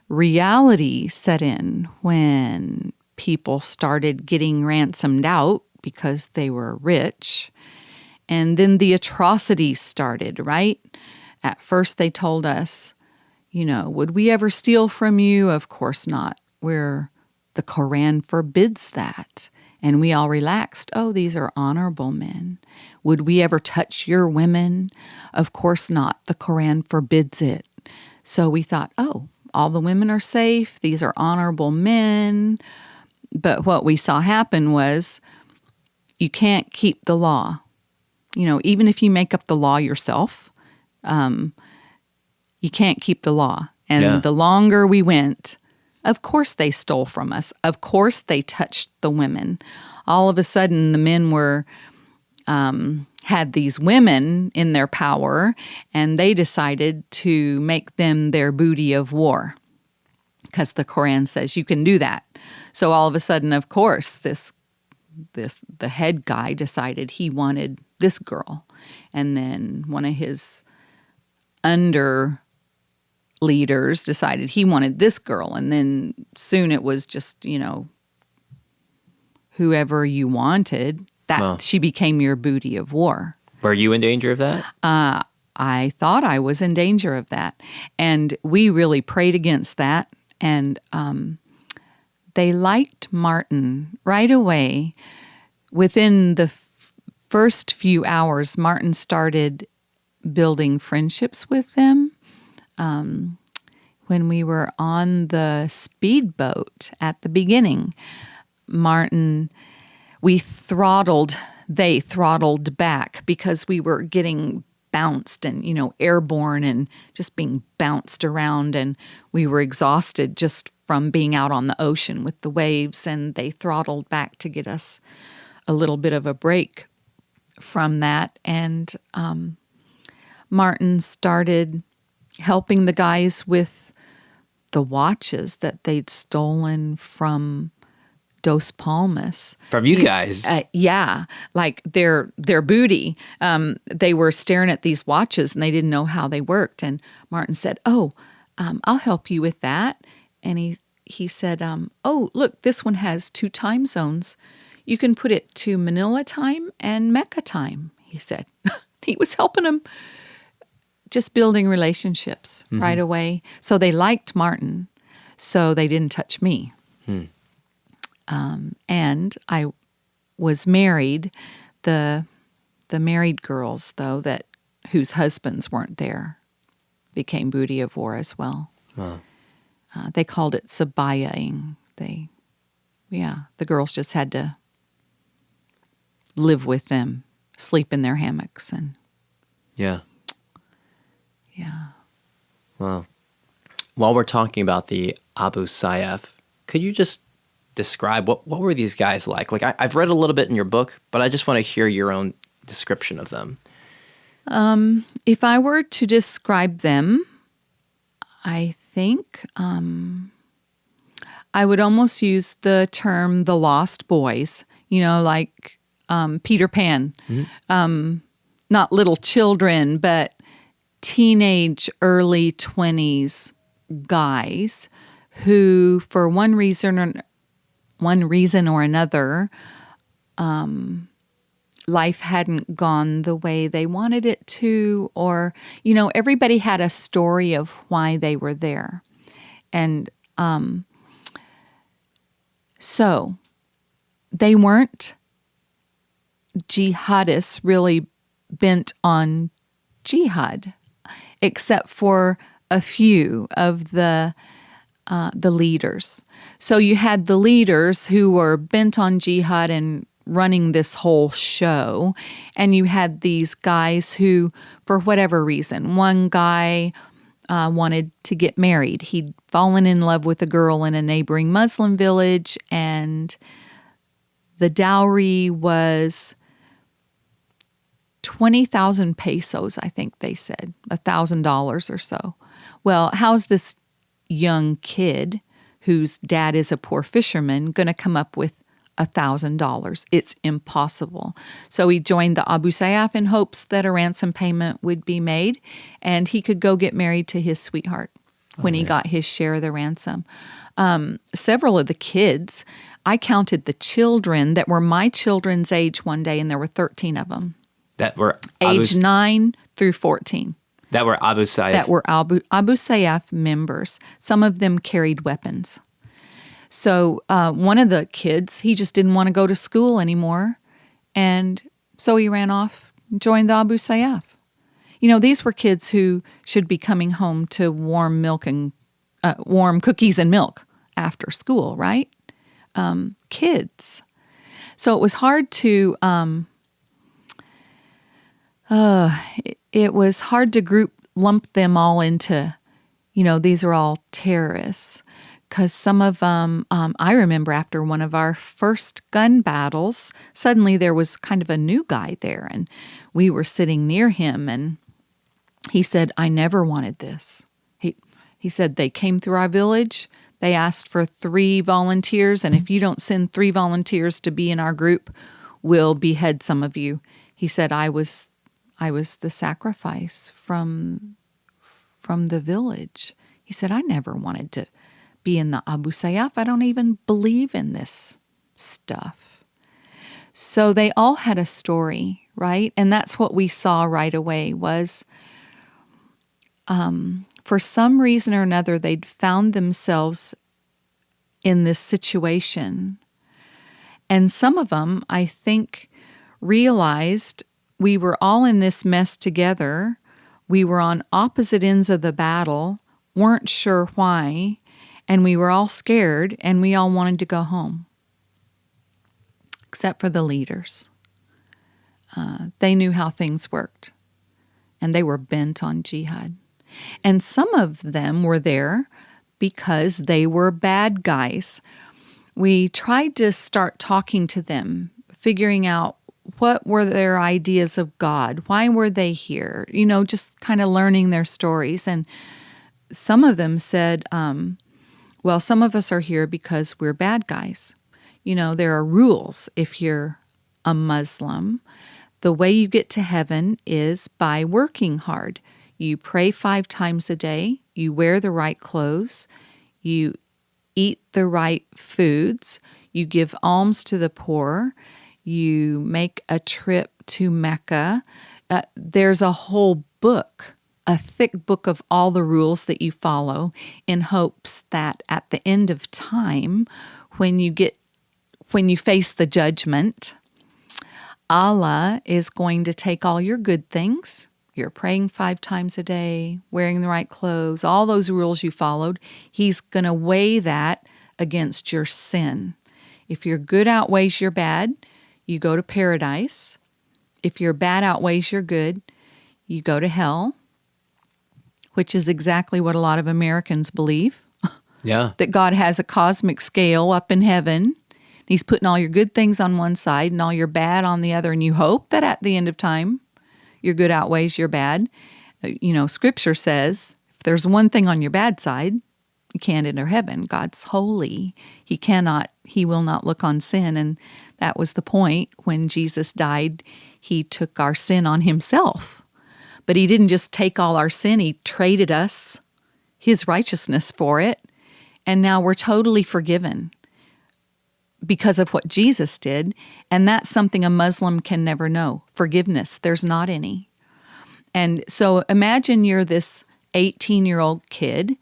reality set in when people started getting ransomed out because they were rich. And then the atrocities started, right? At first they told us, would we ever steal from you? Of course not. The Quran forbids that. And we all relaxed. Oh, these are honorable men. Would we ever touch your women? Of course not. The Quran forbids it. So we thought, oh, all the women are safe. These are honorable men. But what we saw happen was you can't keep the law. Even if you make up the law yourself, you can't keep the law. And the longer we went, of course they stole from us. Of course they touched the women. All of a sudden, the men had these women in their power, and they decided to make them their booty of war because the Quran says you can do that. So all of a sudden, of course, the head guy decided he wanted this girl, and then one of his under leaders decided he wanted this girl, and then soon it was just, whoever you wanted, she became your booty of war. Were you in danger of that? I thought I was in danger of that, and we really prayed against that, and they liked Martin right away. Within the first few hours, Martin started building friendships with them. When we were on the speedboat at the beginning, they throttled back because we were getting bounced and, airborne and just being bounced around, and we were exhausted just from being out on the ocean with the waves, and they throttled back to get us a little bit of a break from that. And Martin started helping the guys with the watches that they'd stolen from Dos Palmas. From you guys? Yeah, like their booty. They were staring at these watches and they didn't know how they worked. And Martin said, I'll help you with that. And he said, oh, look, this one has 2 time zones. You can put it to Manila time and Mecca time, he said. He was helping them, just building relationships right away. So they liked Martin, so they didn't touch me. And I was married. The married girls, though, whose husbands weren't there, became booty of war as well. Wow. They called it sabayaing. The girls just had to live with them, sleep in their hammocks, and yeah. Wow. While we're talking about the Abu Sayyaf, could you just describe what were these guys like? Like I've read a little bit in your book, but I just want to hear your own description of them. If I were to describe them, I think I would almost use the term the Lost Boys, like Peter Pan. Not little children, but teenage, early 20s guys who, for one reason or another, life hadn't gone the way they wanted it to, or, everybody had a story of why they were there. And so they weren't jihadists really bent on jihad, except for a few of the leaders. So you had the leaders who were bent on jihad and running this whole show, and you had these guys who, for whatever reason, one guy wanted to get married. He'd fallen in love with a girl in a neighboring Muslim village, and the dowry was 20,000 pesos, I think they said, $1,000 or so. Well, how's this young kid whose dad is a poor fisherman going to come up with $1,000? It's impossible. So he joined the Abu Sayyaf in hopes that a ransom payment would be made and he could go get married to his sweetheart when he got his share of the ransom. Several of the kids, I counted the children that were my children's age one day, and there were 13 of them. That were age 9 through 14. That were Abu Sayyaf. That were Abu Sayyaf members. Some of them carried weapons. So one of the kids, he just didn't want to go to school anymore, and so he ran off and joined the Abu Sayyaf. You know, these were kids who should be coming home to warm cookies and milk after school, right? Kids. So it was hard to lump them all into, these are all terrorists. Because some of them, I remember after one of our first gun battles, suddenly there was kind of a new guy there, and we were sitting near him, and he said, "I never wanted this." He said, "They came through our village, they asked for 3 volunteers, and if you don't send 3 volunteers to be in our group, we'll behead some of you." He said, I was the sacrifice from the village. He said, "I never wanted to be in the Abu Sayyaf. I don't even believe in this stuff." So they all had a story, right? And that's what we saw right away was, for some reason or another, they'd found themselves in this situation. And some of them, I think, realized we were all in this mess together. We were on opposite ends of the battle, weren't sure why, and we were all scared, and we all wanted to go home, except for the leaders. They knew how things worked, and they were bent on jihad. And some of them were there because they were bad guys. We tried to start talking to them, figuring out what were their ideas of God, why were they here, just kind of learning their stories. And some of them said, well, some of us are here because we're bad guys. There are rules if you're a Muslim. The way you get to heaven is by working hard. You pray 5 times a day. You wear the right clothes. You eat the right foods. You give alms to the poor. You make a trip to Mecca. There's a whole book, a thick book of all the rules that you follow in hopes that at the end of time, when you face the judgment, Allah is going to take all your good things. You're praying 5 times a day, wearing the right clothes, all those rules you followed. He's going to weigh that against your sin. If your good outweighs your bad, you go to paradise. If your bad outweighs your good, you go to hell, which is exactly what a lot of Americans believe. Yeah. That God has a cosmic scale up in heaven. He's putting all your good things on one side and all your bad on the other, and you hope that at the end of time, your good outweighs your bad. Scripture says, if there's one thing on your bad side, you can't enter heaven. God's holy. He will not look on sin. And that was the point. When Jesus died, he took our sin on himself. But he didn't just take all our sin. He traded us his righteousness for it. And now we're totally forgiven because of what Jesus did. And that's something a Muslim can never know. Forgiveness. There's not any. And so imagine you're this 18-year-old kid,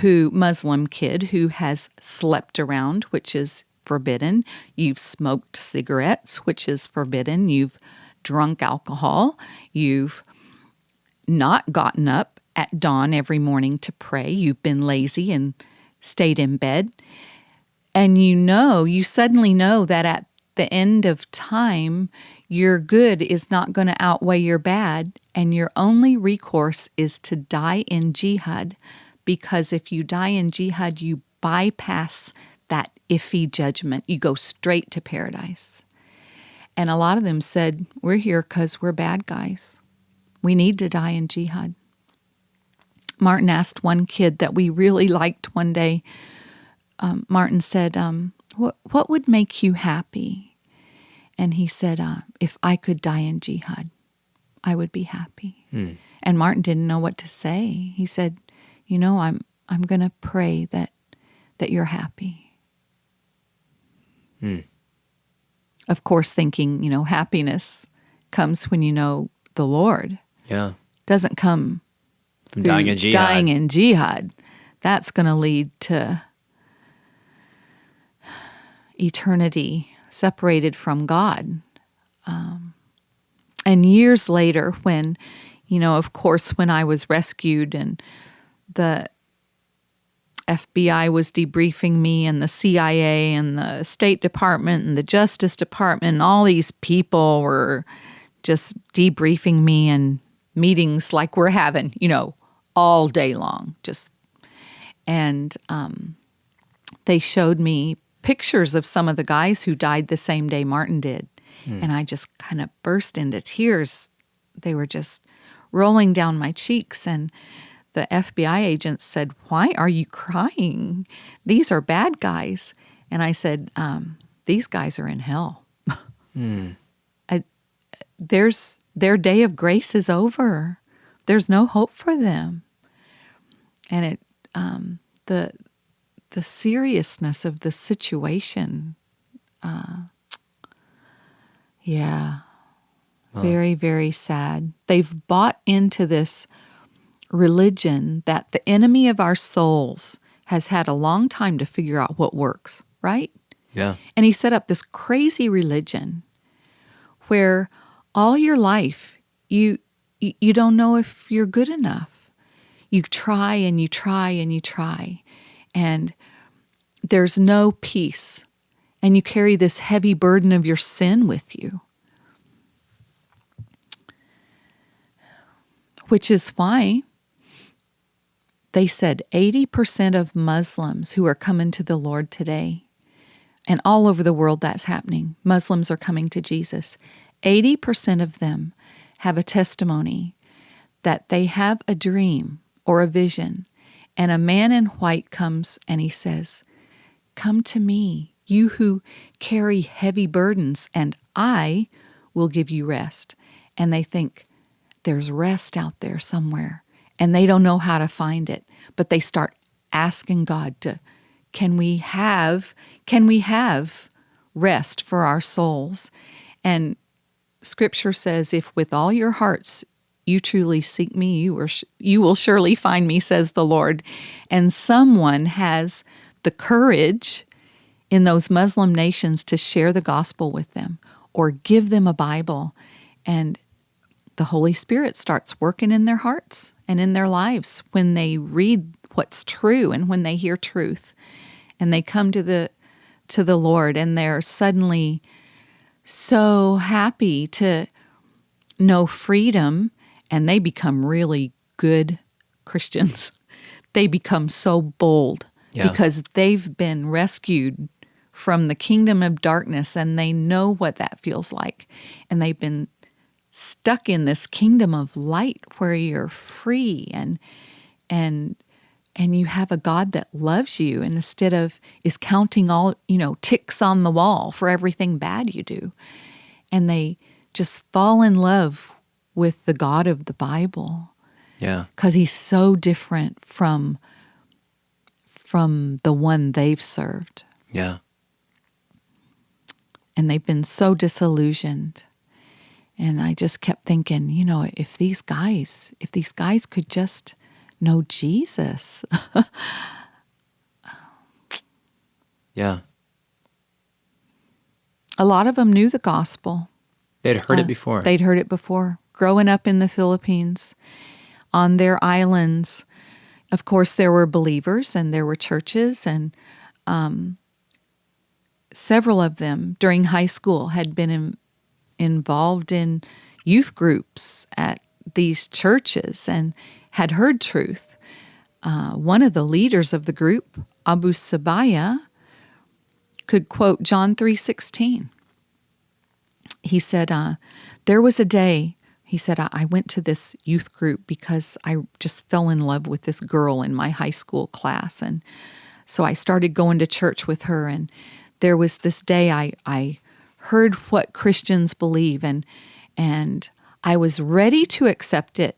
Muslim kid, who has slept around, which is forbidden. You've smoked cigarettes, which is forbidden. You've drunk alcohol. You've not gotten up at dawn every morning to pray. You've been lazy and stayed in bed. And you suddenly know that at the end of time, your good is not going to outweigh your bad, and your only recourse is to die in jihad, because if you die in jihad, you bypass that iffy judgment. You go straight to paradise. And a lot of them said, we're here because we're bad guys. We need to die in jihad. Martin asked one kid that we really liked one day, Martin said, what would make you happy? And he said, if I could die in jihad, I would be happy. And Martin didn't know what to say. He said, I'm going to pray that you're happy. Of course, thinking, happiness comes when you know the Lord. Yeah. Doesn't come from dying in jihad. Dying in jihad. That's going to lead to eternity separated from God. And years later, when, of course, when I was rescued and the FBI was debriefing me, and the CIA and the State Department and the Justice Department, and all these people were just debriefing me, and meetings like we're having, all day long. And they showed me pictures of some of the guys who died the same day Martin did. And I just kind of burst into tears. They were just rolling down my cheeks. And the FBI agent said, "Why are you crying? These are bad guys." And I said, "These guys are in hell. Their day of grace is over. There's no hope for them." And the seriousness of the situation, very, very sad. They've bought into this religion that the enemy of our souls has had a long time to figure out what works, right? Yeah. And he set up this crazy religion where all your life you don't know if you're good enough. You try and you try and you try, and there's no peace. And you carry this heavy burden of your sin with you. Which is why they said 80% of Muslims who are coming to the Lord today, and all over the world that's happening, Muslims are coming to Jesus. 80% of them have a testimony that they have a dream or a vision, and a man in white comes and he says, "Come to me, you who carry heavy burdens, and I will give you rest." And they think there's rest out there somewhere, and they don't know how to find it, but they start asking God can we have rest for our souls? And Scripture says, if with all your hearts you truly seek me, you will surely find me, says the Lord. And someone has the courage in those Muslim nations to share the gospel with them or give them a Bible, and the Holy Spirit starts working in their hearts and in their lives when they read what's true and when they hear truth, and they come to the Lord, and they're suddenly so happy to know freedom, and they become really good Christians. They become so bold because they've been rescued from the kingdom of darkness, and they know what that feels like. And they've been stuck in this kingdom of light where you're free and you have a God that loves you, and instead of is counting all, ticks on the wall for everything bad you do. And they just fall in love with the God of the Bible. Yeah. Because he's so different from the one they've served. Yeah. And they've been so disillusioned. And I just kept thinking, if these guys could just know Jesus. Yeah. A lot of them knew the gospel. They'd heard it before. They'd heard it before. Growing up in the Philippines, on their islands, of course, there were believers and there were churches, and several of them during high school had been involved in youth groups at these churches and had heard truth. One of the leaders of the group, Abu Sabaya, could quote John 3:16. He said, there was a day, he said, I went to this youth group because I just fell in love with this girl in my high school class. And so I started going to church with her. And there was this day I heard what Christians believe, and I was ready to accept it.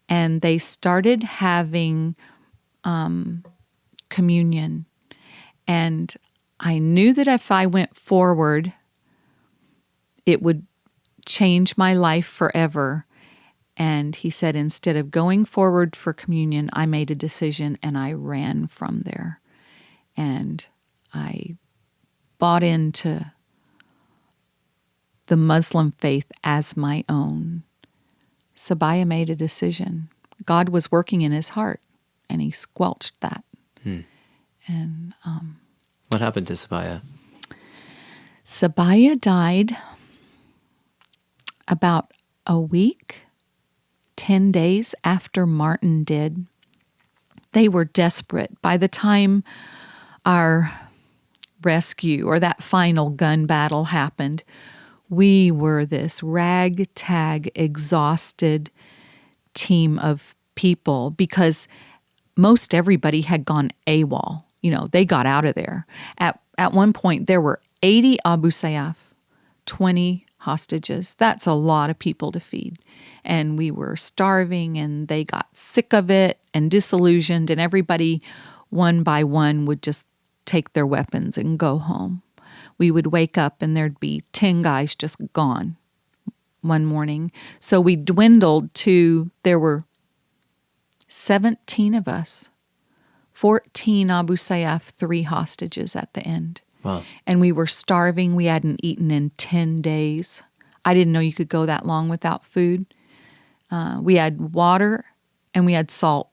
And they started having communion. And I knew that if I went forward, it would change my life forever. And he said, instead of going forward for communion, I made a decision and I ran from there. And I bought into the Muslim faith as my own. Sabaya made a decision. God was working in his heart, and he squelched that. And what happened to Sabaya? Sabaya died about a week, 10 days after Martin did. They were desperate. By the time our rescue or that final gun battle happened, we were this ragtag, exhausted team of people because most everybody had gone AWOL. You know, they got out of there. At one point, there were 80 Abu Sayyaf, 20 hostages. That's a lot of people to feed. And we were starving, and they got sick of it and disillusioned, and everybody, one by one, would just take their weapons and go home. We would wake up, and there'd be 10 guys just gone one morning. So we dwindled to, there were 17 of us, 14 Abu Sayyaf, 3 hostages at the end. Wow. And we were starving. We hadn't eaten in 10 days. I didn't know you could go that long without food. We had water and we had salt.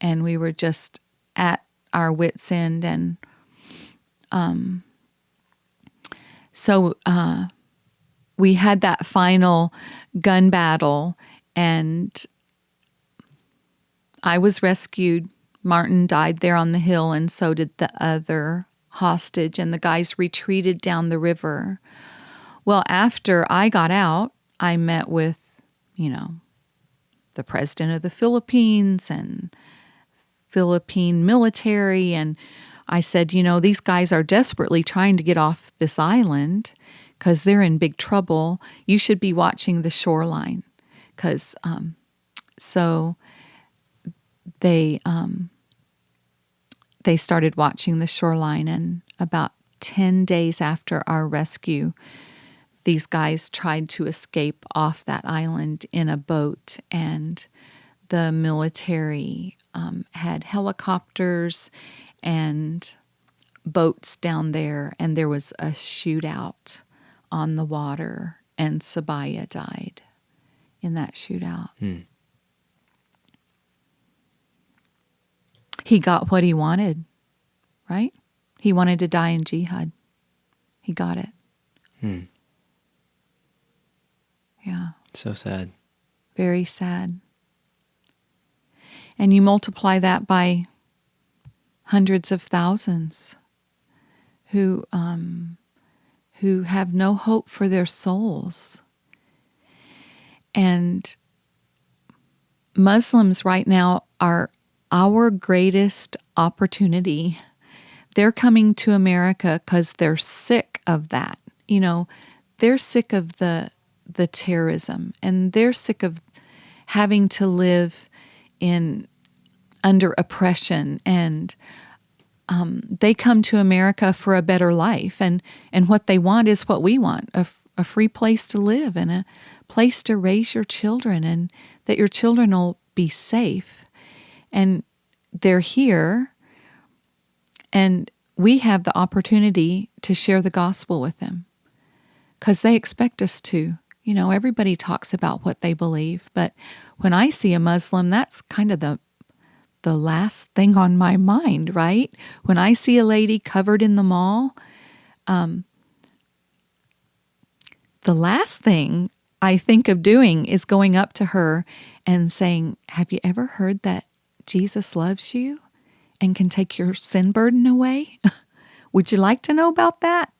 And we were just at our wits' end. And so we had that final gun battle, and I was rescued. Martin died there on the hill, and so did the other hostage, and the guys retreated down the river. Well, after I got out, I met with, the president of the Philippines and Philippine military, and I said, these guys are desperately trying to get off this island because they're in big trouble. You should be watching the shoreline. Because so they started watching the shoreline, and about 10 days after our rescue, these guys tried to escape off that island in a boat, and the military had helicopters and boats down there, and there was a shootout on the water, and Sabaya died in that shootout. He got what he wanted, right? He wanted to die in jihad. He got it. Yeah. So sad. Very sad. And you multiply that by hundreds of thousands who have no hope for their souls. And Muslims right now are our greatest opportunity. They're coming to America because they're sick of that. They're sick of the terrorism, and they're sick of having to live under oppression, and they come to America for a better life, and what they want is what we want, a free place to live and a place to raise your children, and that your children will be safe. And they're here, and we have the opportunity to share the gospel with them because they expect us to. Everybody talks about what they believe, but when I see a Muslim, that's kind of the last thing on my mind, right? When I see a lady covered in the mall, the last thing I think of doing is going up to her and saying, have you ever heard that Jesus loves you and can take your sin burden away? Would you like to know about that?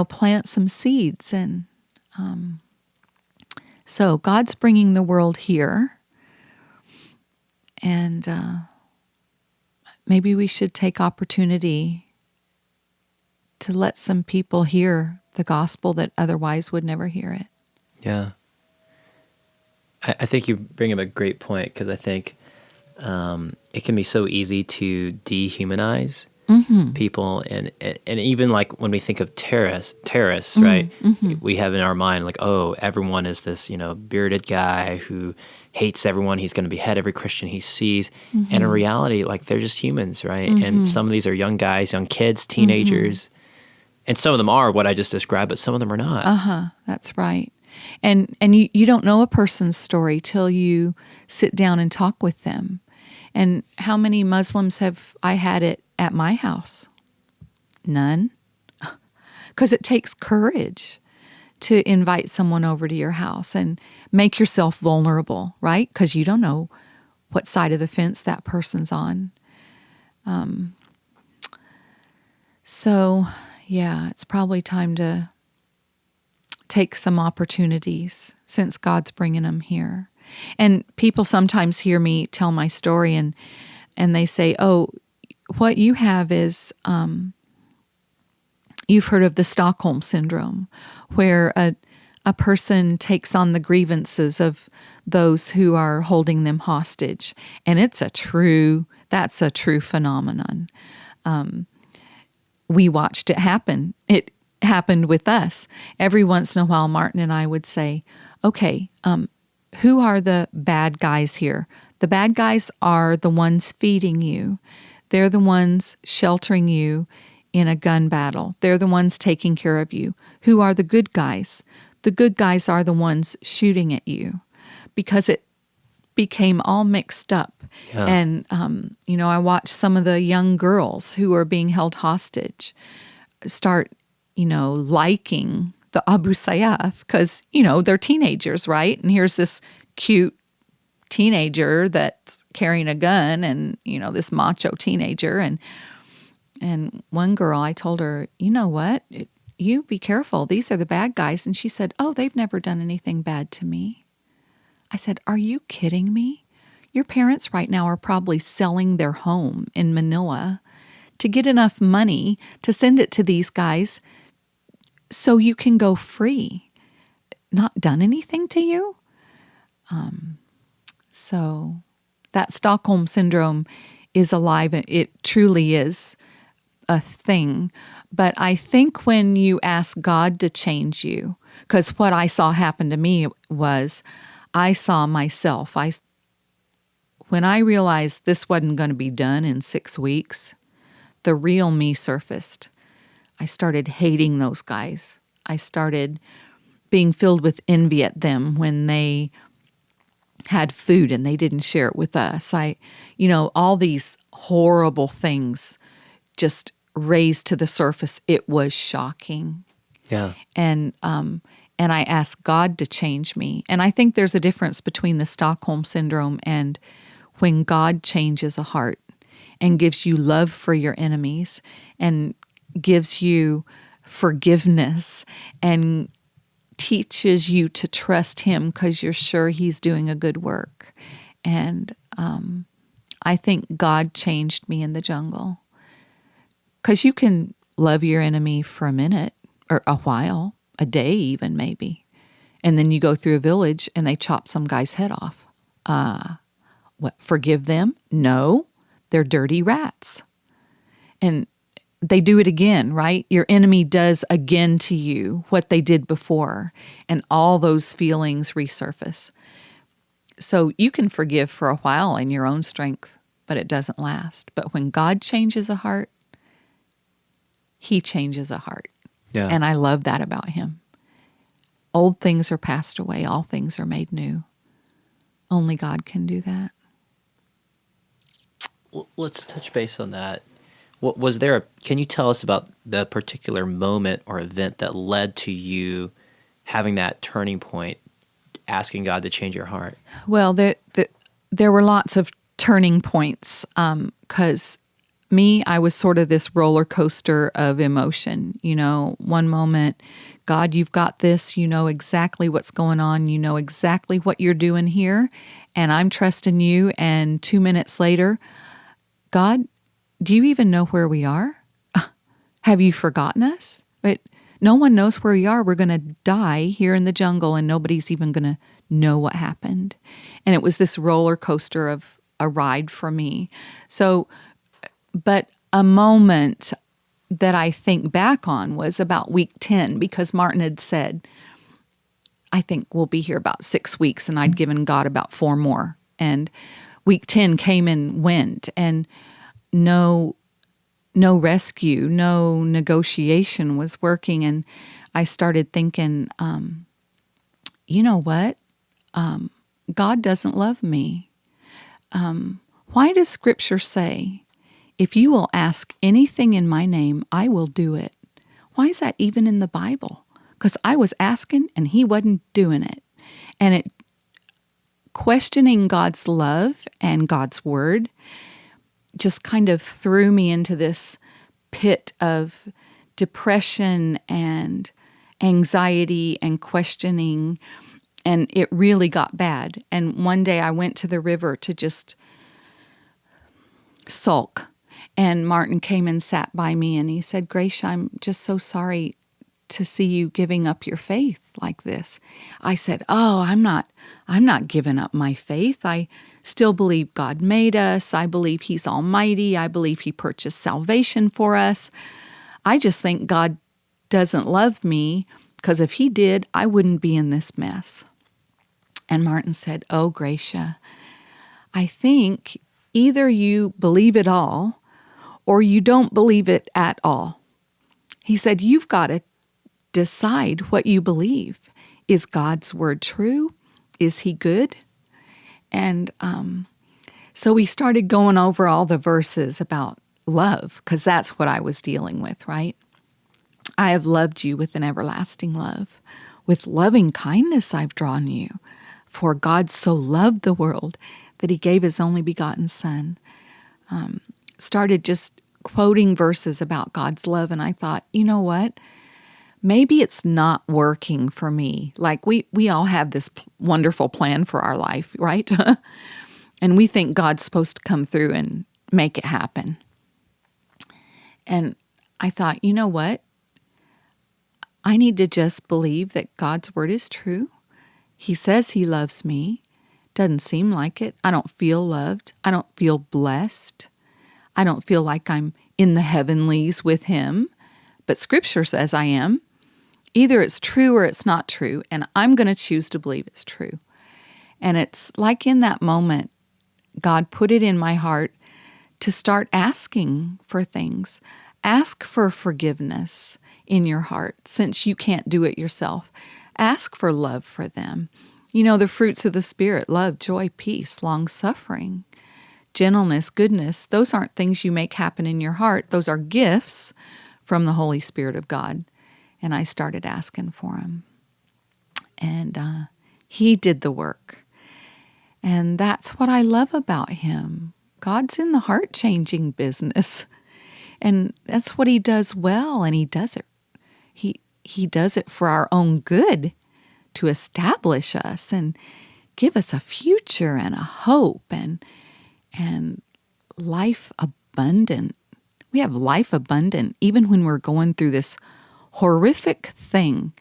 Plant some seeds. And so God's bringing the world here. And maybe we should take opportunity to let some people hear the gospel that otherwise would never hear it. Yeah. I think you bring up a great point, because I think it can be so easy to dehumanize people, and even like when we think of terrorists, right? We have in our mind like, oh, everyone is this bearded guy who hates everyone. He's going to behead every Christian he sees, and in reality, like, they're just humans, right? And some of these are young guys, young kids, teenagers, and some of them are what I just described, but some of them are not. That's right. And you don't know a person's story till you sit down and talk with them. And how many Muslims have I had it at my house? None. Because it takes courage to invite someone over to your house and make yourself vulnerable, right? Because you don't know what side of the fence that person's on. So, yeah, it's probably time to take some opportunities since God's bringing them here. And people sometimes hear me tell my story and they say, oh, what you have is, you've heard of the Stockholm Syndrome, where a person takes on the grievances of those who are holding them hostage. And that's a true phenomenon. We watched it happen. It happened with us. Every once in a while, Martin and I would say, okay, who are the bad guys here? The bad guys are the ones feeding you. They're the ones sheltering you in a gun battle. They're the ones taking care of you. Who are the good guys? The good guys are the ones shooting at you, because it became all mixed up. Yeah. And, I watched some of the young girls who are being held hostage start liking the Abu Sayyaf, because, they're teenagers, right? And here's this cute teenager that's carrying a gun, and, this macho teenager. And one girl, I told her, you know what? You be careful. These are the bad guys. And she said, oh, they've never done anything bad to me. I said, are you kidding me? Your parents right now are probably selling their home in Manila to get enough money to send it to these guys so you can go free. Not done anything to you? So that Stockholm Syndrome is alive. It truly is a thing. But I think when you ask God to change you, because what I saw happen to me was I saw myself. When I realized this wasn't going to be done in 6 weeks, the real me surfaced. I started hating those guys. I started being filled with envy at them when they had food and they didn't share it with us. All these horrible things just raised to the surface. It was shocking. Yeah. And I asked God to change me. And I think there's a difference between the Stockholm Syndrome and when God changes a heart and gives you love for your enemies and gives you forgiveness and teaches you to trust Him because you're sure He's doing a good work. And I think God changed me in the jungle. Because you can love your enemy for a minute or a while, a day even maybe. And then you go through a village and they chop some guy's head off. What, forgive them? No, they're dirty rats. And they do it again, right? Your enemy does again to you what they did before, and all those feelings resurface. So you can forgive for a while in your own strength, but it doesn't last. But when God changes a heart, He changes a heart. Yeah. And I love that about Him. Old things are passed away. All things are made new. Only God can do that. Let's touch base on that. Can you tell us about the particular moment or event that led to you having that turning point, asking God to change your heart? Well, there were lots of turning points because I was sort of this roller coaster of emotion. One moment, God, you've got this. You know exactly what's going on. You know exactly what you're doing here, and I'm trusting you. And 2 minutes later, God, do you even know where we are? Have you forgotten us? But no one knows where we are. We're going to die here in the jungle, and nobody's even going to know what happened. And it was this roller coaster of a ride for me. So, but a moment that I think back on was about week 10, because Martin had said, I think we'll be here about 6 weeks, and I'd given God about 4 more. And week 10 came and went, and no rescue, no negotiation was working. And I started thinking, you know what? God doesn't love me. Why does Scripture say, if you will ask anything in my name, I will do it? Why is that even in the Bible? Because I was asking and he wasn't doing it. And questioning God's love and God's word just kind of threw me into this pit of depression and anxiety and questioning, and it really got bad. And one day I went to the river to just sulk, and Martin came and sat by me, and he said, Gracia, I'm just so sorry to see you giving up your faith like this. I said, oh, I'm not giving up my faith. I still believe God made us. I believe he's almighty. I believe he purchased salvation for us. I just think God doesn't love me, because if he did, I wouldn't be in this mess. And Martin said, oh, Gracia, I think either you believe it all or you don't believe it at all. He said, you've got to decide what you believe. Is God's word true? Is he good? And so we started going over all the verses about love, because that's what I was dealing with, right? I have loved you with an everlasting love. With loving kindness I've drawn you. For God so loved the world that he gave his only begotten Son. Started just quoting verses about God's love, and I thought, you know what? Maybe it's not working for me. Like we all have this wonderful plan for our life, right? And we think God's supposed to come through and make it happen. And I thought, you know what? I need to just believe that God's word is true. He says he loves me. Doesn't seem like it. I don't feel loved. I don't feel blessed. I don't feel like I'm in the heavenlies with him. But Scripture says I am. Either it's true or it's not true, and I'm going to choose to believe it's true. And it's like in that moment, God put it in my heart to start asking for things. Ask for forgiveness in your heart, since you can't do it yourself. Ask for love for them. You know, the fruits of the Spirit, love, joy, peace, long-suffering, gentleness, goodness, those aren't things you make happen in your heart. Those are gifts from the Holy Spirit of God. And I started asking for him. And he did the work. And that's what I love about him. God's in the heart-changing business. And that's what he does well, and he does it. He does it for our own good, to establish us and give us a future and a hope and life abundant. We have life abundant even when we're going through this horrific thing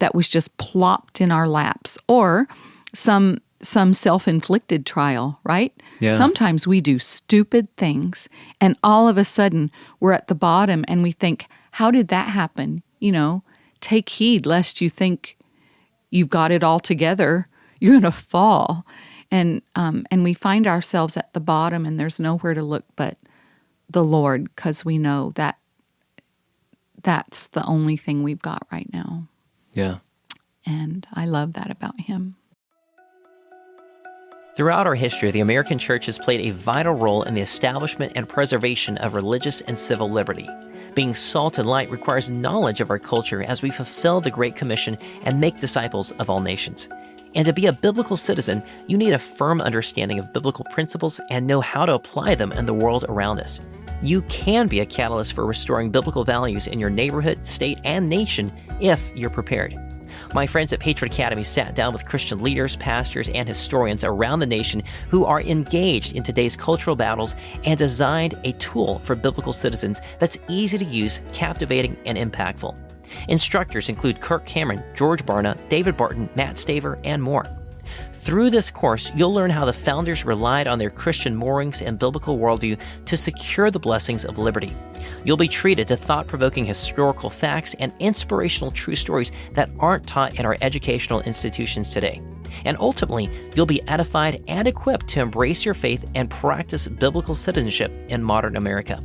that was just plopped in our laps, or some self-inflicted trial, right? Yeah. Sometimes we do stupid things, and all of a sudden we're at the bottom and we think, how did that happen? You know, take heed lest you think you've got it all together. You're going to fall. And we find ourselves at the bottom, and there's nowhere to look but the Lord, because we know that that's the only thing we've got right now. Yeah. And I love that about him. Throughout our history, the American church has played a vital role in the establishment and preservation of religious and civil liberty. Being salt and light requires knowledge of our culture as we fulfill the Great Commission and make disciples of all nations. And to be a biblical citizen, you need a firm understanding of biblical principles and know how to apply them in the world around us. You can be a catalyst for restoring biblical values in your neighborhood, state, and nation if you're prepared. My friends at Patriot Academy sat down with Christian leaders, pastors, and historians around the nation who are engaged in today's cultural battles and designed a tool for biblical citizens that's easy to use, captivating, and impactful. Instructors include Kirk Cameron, George Barna, David Barton, Matt Staver, and more. Through this course, you'll learn how the founders relied on their Christian moorings and biblical worldview to secure the blessings of liberty. You'll be treated to thought-provoking historical facts and inspirational true stories that aren't taught in our educational institutions today. And ultimately, you'll be edified and equipped to embrace your faith and practice biblical citizenship in modern America.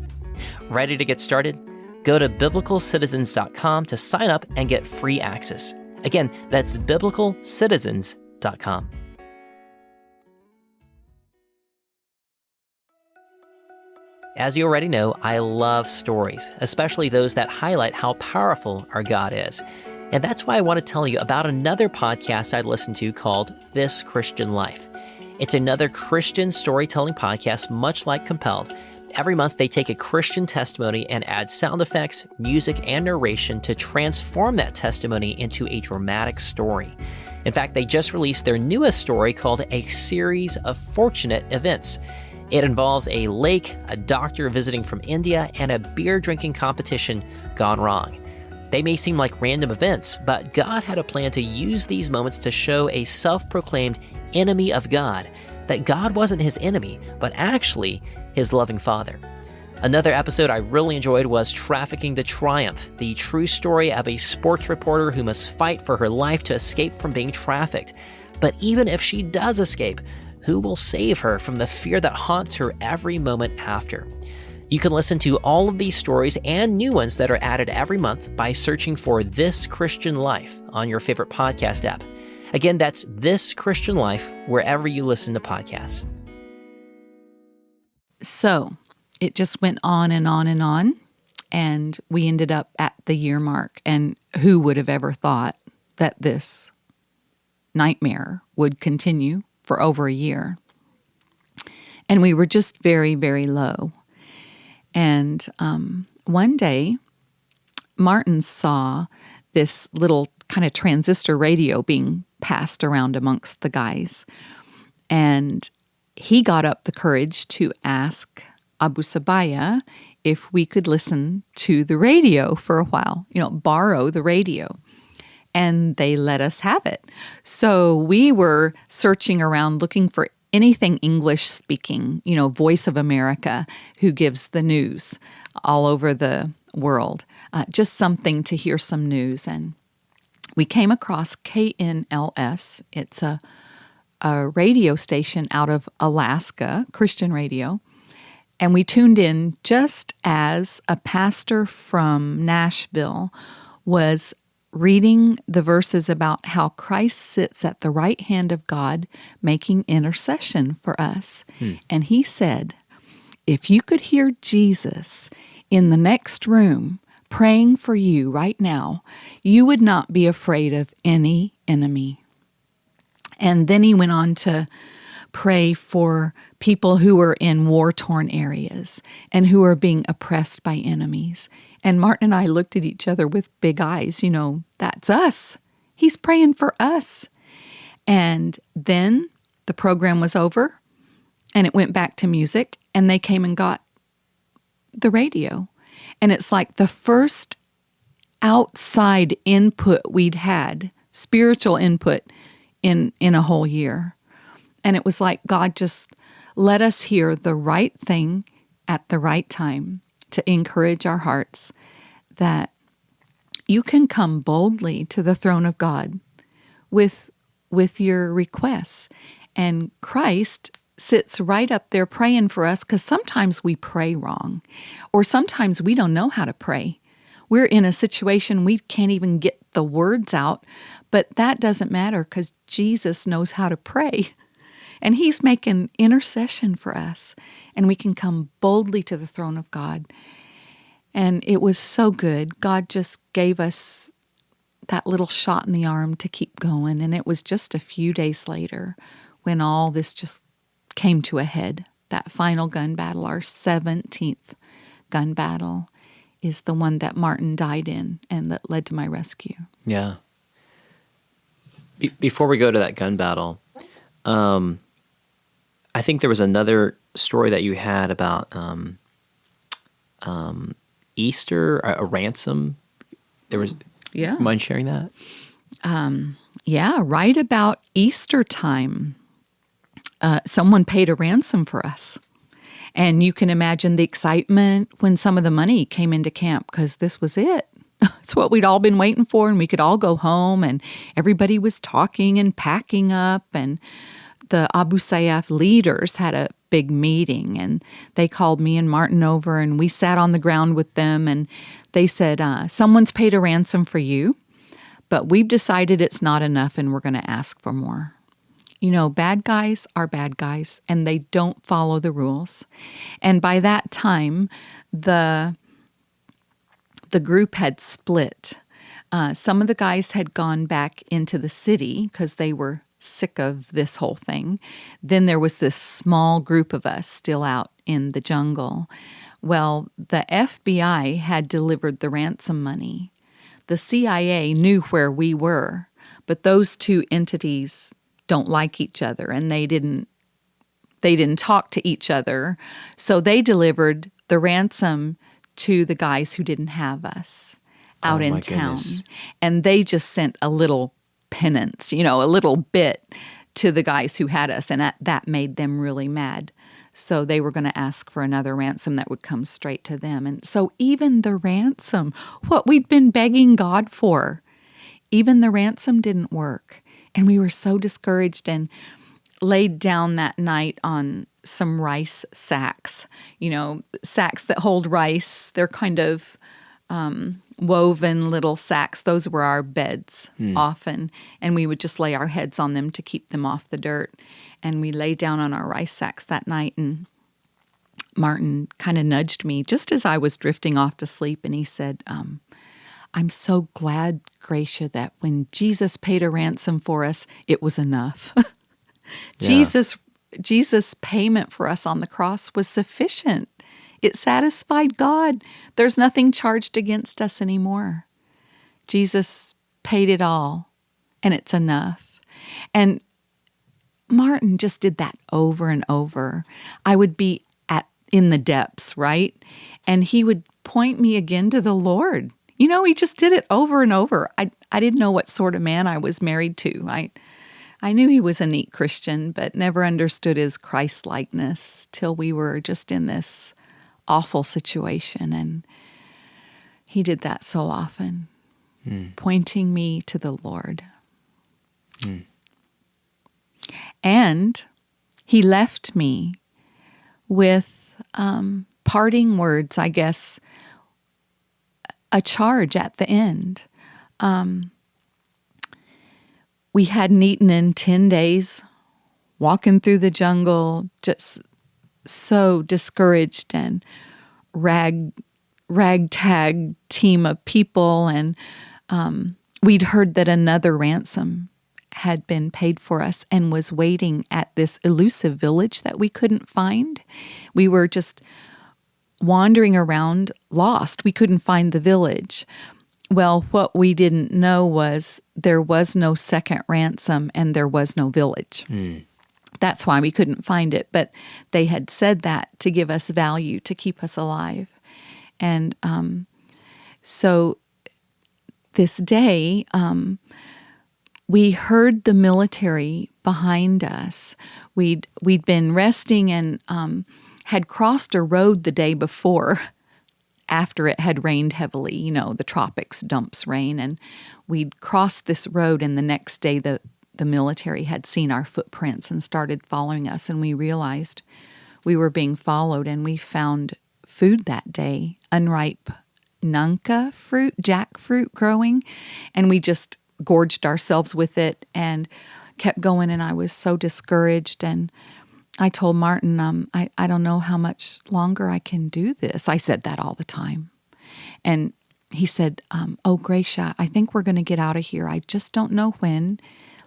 Ready to get started? Go to biblicalcitizens.com to sign up and get free access. Again, that's biblicalcitizens.com. As you already know, I love stories, especially those that highlight how powerful our God is. And that's why I want to tell you about another podcast I listened to called This Christian Life. It's another Christian storytelling podcast, much like Compelled. Every month, they take a Christian testimony and add sound effects, music, and narration to transform that testimony into a dramatic story. In fact, they just released their newest story called A Series of Fortunate Events. It involves a lake, a doctor visiting from India, and a beer drinking competition gone wrong. They may seem like random events, but God had a plan to use these moments to show a self-proclaimed enemy of God that God wasn't his enemy, but actually his loving Father. Another episode I really enjoyed was Trafficking to Triumph, the true story of a sports reporter who must fight for her life to escape from being trafficked. But even if she does escape, who will save her from the fear that haunts her every moment after? You can listen to all of these stories and new ones that are added every month by searching for This Christian Life on your favorite podcast app. Again, that's This Christian Life wherever you listen to podcasts. So it just went on and on and on, and we ended up at the year mark. And who would have ever thought that this nightmare would continue for over a year? And we were just very, very low. And one day, Martin saw this little kind of transistor radio being passed around amongst the guys. And he got up the courage to ask Abu Sabaya if we could listen to the radio for a while, borrow the radio. And they let us have it. So we were searching around looking for anything English speaking, Voice of America, who gives the news all over the world, just something to hear some news. And we came across KNLS. It's a radio station out of Alaska, Christian radio. And we tuned in just as a pastor from Nashville was reading the verses about how Christ sits at the right hand of God making intercession for us. And he said, if you could hear Jesus in the next room praying for you right now, you would not be afraid of any enemy. And then he went on to pray for people who were in war-torn areas and who are being oppressed by enemies. And Martin and I looked at each other with big eyes. That's us. He's praying for us. And then the program was over and it went back to music, and they came and got the radio. And it's like the first outside input we'd had, spiritual input, in a whole year. And it was like God just let us hear the right thing at the right time to encourage our hearts that you can come boldly to the throne of God with your requests. And Christ sits right up there praying for us, because sometimes we pray wrong, or sometimes we don't know how to pray. We're in a situation we can't even get the words out, but that doesn't matter because Jesus knows how to pray. And He's making intercession for us. And we can come boldly to the throne of God. And it was so good. God just gave us that little shot in the arm to keep going. And it was just a few days later when all this just came to a head. That final gun battle, our 17th gun battle, is the one that Martin died in and that led to my rescue. Yeah. Before we go to that gun battle, I think there was another story that you had about Easter, a ransom. There was. Yeah. Mind sharing that? Yeah, right about Easter time, someone paid a ransom for us. And you can imagine the excitement when some of the money came into camp, because this was it. It's what we'd all been waiting for, and we could all go home, and everybody was talking and packing up, and the Abu Sayyaf leaders had a big meeting, and they called me and Martin over, and we sat on the ground with them, and they said, someone's paid a ransom for you, but we've decided it's not enough, and we're going to ask for more. You know, bad guys are bad guys, and they don't follow the rules. And by that time, the group had split. Some of the guys had gone back into the city because they were sick of this whole thing. Then there was this small group of us still out in the jungle. Well, the FBI had delivered the ransom money. The CIA knew where we were, but those two entities don't like each other, and they didn't talk to each other. So they delivered the ransom to the guys who didn't have us out in town. Goodness. And they just sent a little penance, a little bit to the guys who had us, and that made them really mad. So they were going to ask for another ransom that would come straight to them. And so even the ransom, what we'd been begging God for, even the ransom didn't work. And we were so discouraged and laid down that night on some rice sacks, sacks that hold rice. They're kind of woven little sacks. Those were our beds often. And we would just lay our heads on them to keep them off the dirt. And we lay down on our rice sacks that night, and Martin kind of nudged me just as I was drifting off to sleep. And he said, I'm so glad, Gracia, that when Jesus paid a ransom for us, it was enough. Jesus' payment for us on the cross was sufficient. It satisfied God. There's nothing charged against us anymore. Jesus paid it all, and it's enough. And Martin just did that over and over. I would be in the depths, right? And he would point me again to the Lord. He just did it over and over. I didn't know what sort of man I was married to. I knew he was a neat Christian, but never understood his Christ-likeness till we were just in this awful situation. And he did that so often, pointing me to the Lord. And he left me with parting words, I guess, a charge at the end. We hadn't eaten in 10 days, walking through the jungle, just so discouraged, and ragtag team of people. And we'd heard that another ransom had been paid for us and was waiting at this elusive village that we couldn't find. We were just wandering around, lost. We couldn't find the village. Well, what we didn't know was there was no second ransom and there was no village. That's why we couldn't find it. But they had said that to give us value, to keep us alive. And so this day, we heard the military behind us. We'd been resting and had crossed a road the day before after it had rained heavily. The tropics dumps rain. And we'd crossed this road, and the next day the military had seen our footprints and started following us. And we realized we were being followed, and we found food that day, unripe nunca fruit, jackfruit growing. And we just gorged ourselves with it and kept going, and I was so discouraged. And I told Martin, I don't know how much longer I can do this. I said that all the time. And he said, oh, Gracia, I think we're going to get out of here. I just don't know when.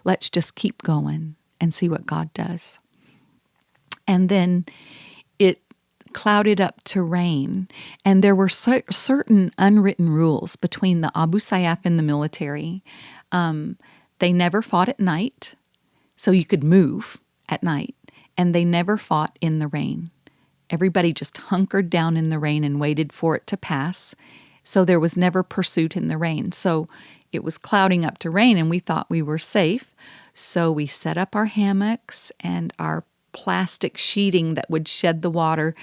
Let's just keep going and see what God does. And then it clouded up to rain, and there were certain unwritten rules between the Abu Sayyaf and the military. They never fought at night, so you could move at night, and they never fought in the rain. Everybody just hunkered down in the rain and waited for it to pass, so there was never pursuit in the rain. So it was clouding up to rain, and we thought we were safe, so we set up our hammocks and our plastic sheeting that would shed the water,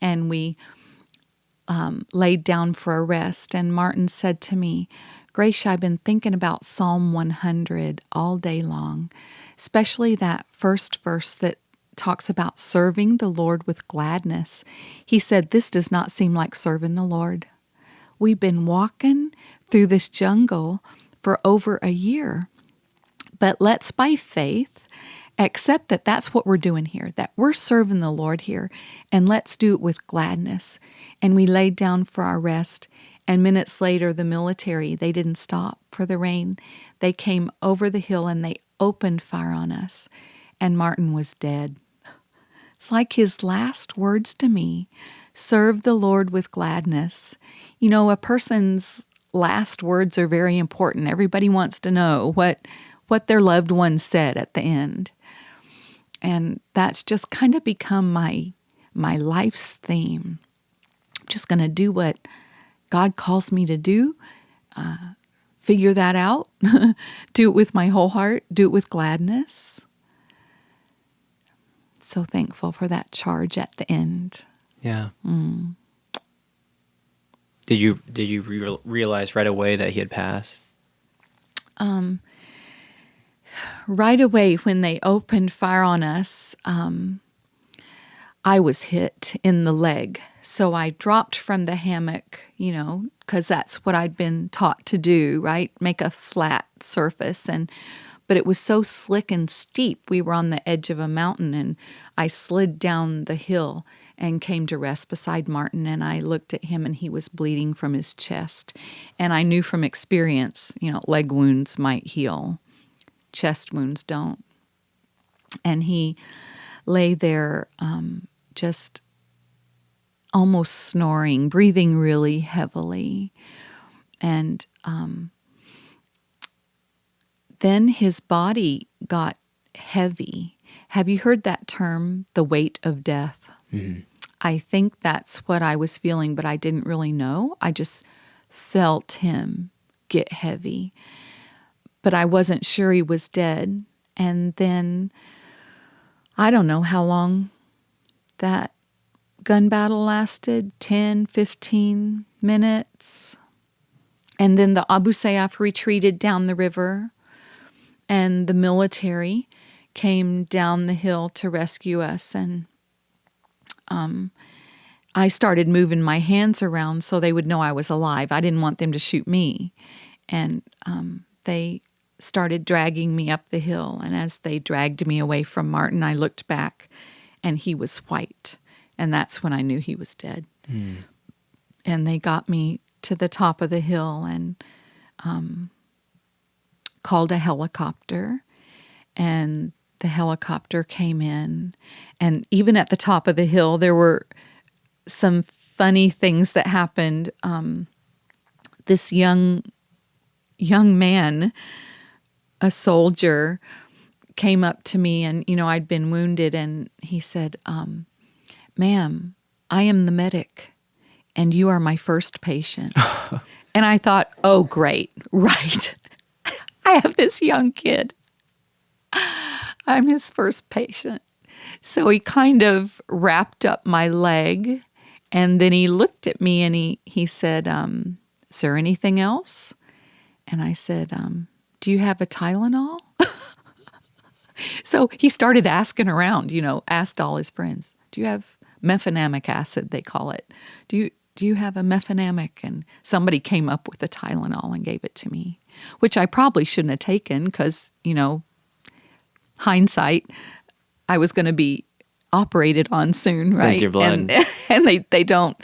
and we laid down for a rest. And Martin said to me, Gracia, I've been thinking about Psalm 100 all day long, especially that first verse that talks about serving the Lord with gladness. He said, this does not seem like serving the Lord. We've been walking through this jungle for over a year, but let's by faith accept that that's what we're doing here, that we're serving the Lord here, and let's do it with gladness. And we laid down for our rest, and minutes later, the military, they didn't stop for the rain. They came over the hill and they opened fire on us, and Martin was dead. It's like his last words to me, serve the Lord with gladness. You know, a person's last words are very important. Everybody wants to know what their loved one said at the end. And that's just kind of become my life's theme. I'm just going to do what God calls me to do, figure that out, do it with my whole heart, do it with gladness. So thankful for that charge at the end. Yeah. Mm. Did you realize right away that he had passed? Right away when they opened fire on us, I was hit in the leg. So I dropped from the hammock, because that's what I'd been taught to do, right? Make a flat surface. But it was so slick and steep. We were on the edge of a mountain, and I slid down the hill and came to rest beside Martin, and I looked at him, and he was bleeding from his chest. And I knew from experience, leg wounds might heal. Chest wounds don't. And he lay there just almost snoring, breathing really heavily. And then his body got heavy. Have you heard that term, the weight of death? Mm-hmm. I think that's what I was feeling, but I didn't really know. I just felt him get heavy. But I wasn't sure he was dead. And then I don't know how long that gun battle lasted, 10, 15 minutes. And then the Abu Sayyaf retreated down the river, and the military came down the hill to rescue us. And I started moving my hands around so they would know I was alive. I didn't want them to shoot me. And they started dragging me up the hill. And as they dragged me away from Martin, I looked back, and he was white. And that's when I knew he was dead. Mm. And they got me to the top of the hill and called a helicopter. And the helicopter came in. And even at the top of the hill, there were some funny things that happened. This young man, a soldier, came up to me, and, I'd been wounded, and he said, ma'am, I am the medic, and you are my first patient. And I thought, oh, great, right. I have this young kid. I'm his first patient. So he kind of wrapped up my leg, and then he looked at me, and he said, is there anything else? And I said, do you have a Tylenol? So he started asking around, asked all his friends, do you have mefenamic acid, they call it? Do you have a mefenamic? And somebody came up with a Tylenol and gave it to me, which I probably shouldn't have taken because, hindsight, I was going to be operated on soon, right? Cleanse your blood. And they don't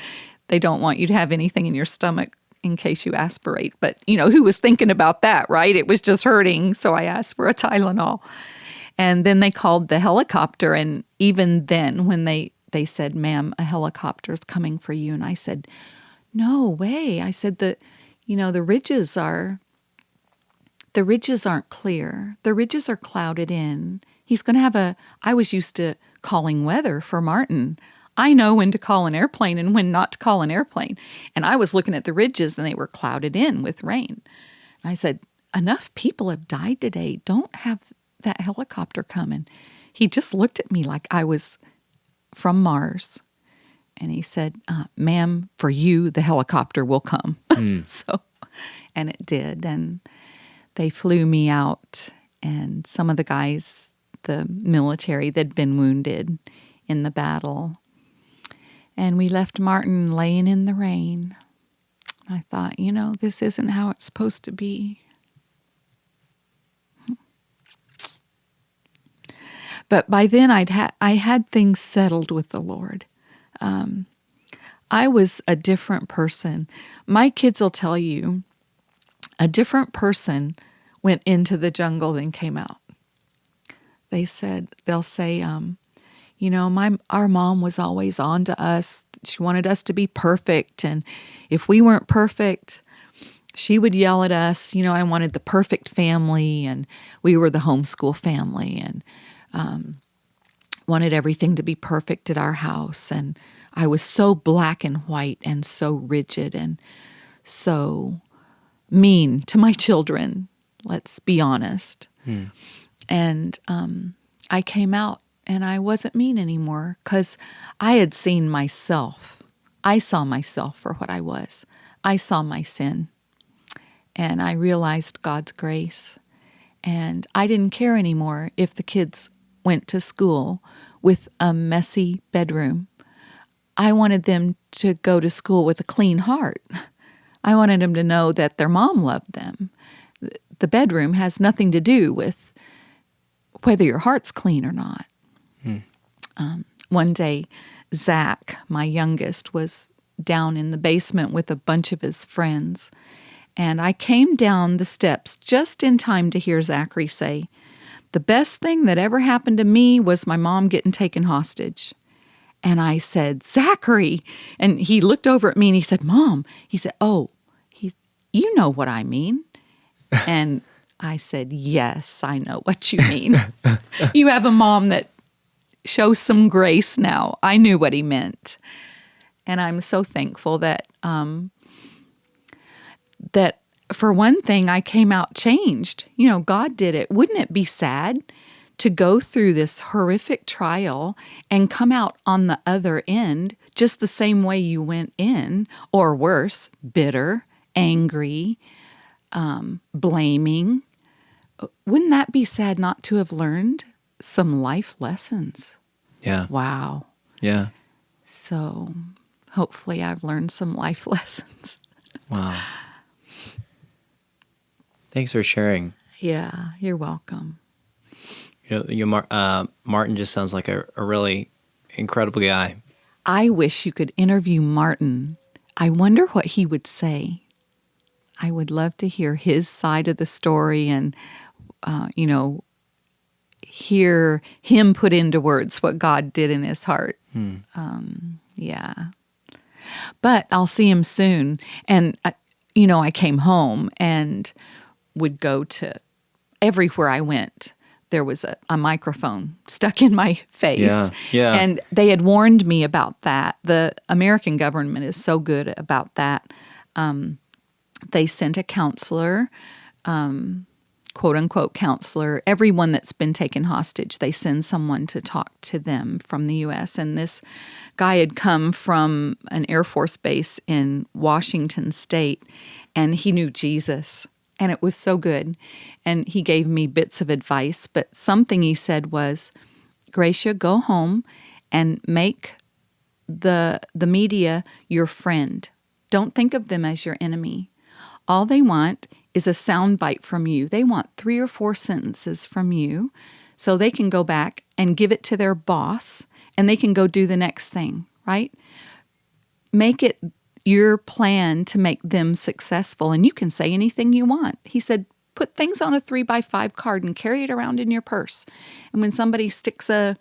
want you to have anything in your stomach in case you aspirate. But, who was thinking about that, right? It was just hurting, so I asked for a Tylenol. And then they called the helicopter, and even then when they said, "Ma'am, a helicopter is coming for you," and I said, "No way." I said, the ridges aren't clear. The ridges are clouded in. He's going to have I was used to calling weather for Martin. I know when to call an airplane and when not to call an airplane. And I was looking at the ridges and they were clouded in with rain. And I said, "Enough people have died today. Don't have that helicopter coming." He just looked at me like I was from Mars. And he said, "Ma'am, for you, the helicopter will come." And it did. And they flew me out. And some of the guys, the military, that'd been wounded in the battle. And we left Martin laying in the rain. I thought, this isn't how it's supposed to be. But by then I had things settled with the Lord. I was a different person. My kids will tell you, a different person went into the jungle than came out. They'll say, our mom was always on to us. She wanted us to be perfect. And if we weren't perfect, she would yell at us. I wanted the perfect family, and we were the homeschool family, and wanted everything to be perfect at our house. And I was so black and white and so rigid and so mean to my children. Let's be honest. And I came out and I wasn't mean anymore because I had seen myself. I saw myself for what I was. I saw my sin. And I realized God's grace. And I didn't care anymore if the kids went to school with a messy bedroom. I wanted them to go to school with a clean heart. I wanted them to know that their mom loved them. The bedroom has nothing to do with whether your heart's clean or not. One day, Zach, my youngest, was down in the basement with a bunch of his friends. And I came down the steps just in time to hear Zachary say, "The best thing that ever happened to me was my mom getting taken hostage." And I said, "Zachary." And he looked over at me and he said, "Mom." He said, "You know what I mean." And I said, "Yes, I know what you mean." You have a mom that shows some grace now. I knew what he meant. And I'm so thankful that that for one thing, I came out changed. God did it. Wouldn't it be sad to go through this horrific trial and come out on the other end just the same way you went in, or worse, bitter, angry, blaming? Wouldn't that be sad not to have learned some life lessons? Yeah. Wow. Yeah. So hopefully I've learned some life lessons. Wow. Thanks for sharing. Yeah, you're welcome. Martin just sounds like a really incredible guy. I wish you could interview Martin. I wonder what he would say. I would love to hear his side of the story and, hear him put into words what God did in his heart. Yeah. But I'll see him soon. And, I came home and would go to everywhere I went. There was a microphone stuck in my face. Yeah. And they had warned me about that. The American government is so good about that. They sent a counselor, quote unquote counselor. Everyone that's been taken hostage, they send someone to talk to them from the U.S. And this guy had come from an Air Force base in Washington State, and he knew Jesus. And it was so good. And he gave me bits of advice, but something he said was, "Gracia, go home and make the media your friend. Don't think of them as your enemy. All they want is a soundbite from you. They want 3 or 4 sentences from you So they can go back and give it to their boss, and they can go do the next thing, right? Make it your plan to make them successful, and you can say anything you want. He said, put things on a 3x5 card and carry it around in your purse. And when somebody sticks a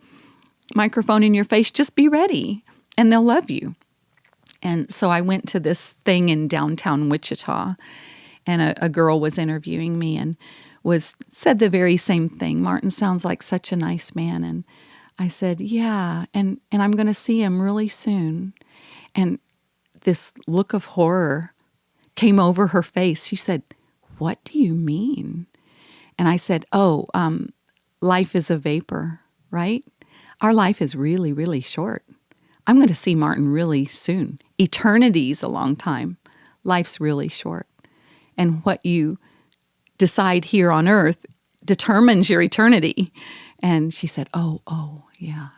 microphone in your face, just be ready, and they'll love you. And so I went to this thing in downtown Wichita, and a girl was interviewing me and said the very same thing. Martin sounds like such a nice man. And I said, yeah, and I'm going to see him really soon. And this look of horror came over her face. She said, what do you mean? And I said, life is a vapor, right? Our life is really, really short. I'm going to see Martin really soon. Eternity's a long time. Life's really short. And what you decide here on earth determines your eternity. And she said, oh, yeah.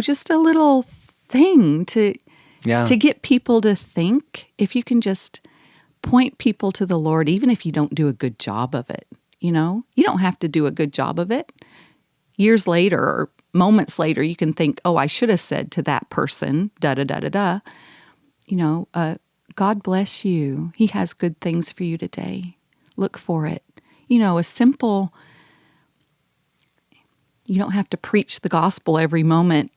Just a little thing to get people to think. If you can just point people to the Lord, even if you don't do a good job of it, you don't have to do a good job of it. Years later or moments later, you can think, I should have said to that person, da-da-da-da-da. God bless you. He has good things for you today. Look for it. A simple, you don't have to preach the gospel every moment.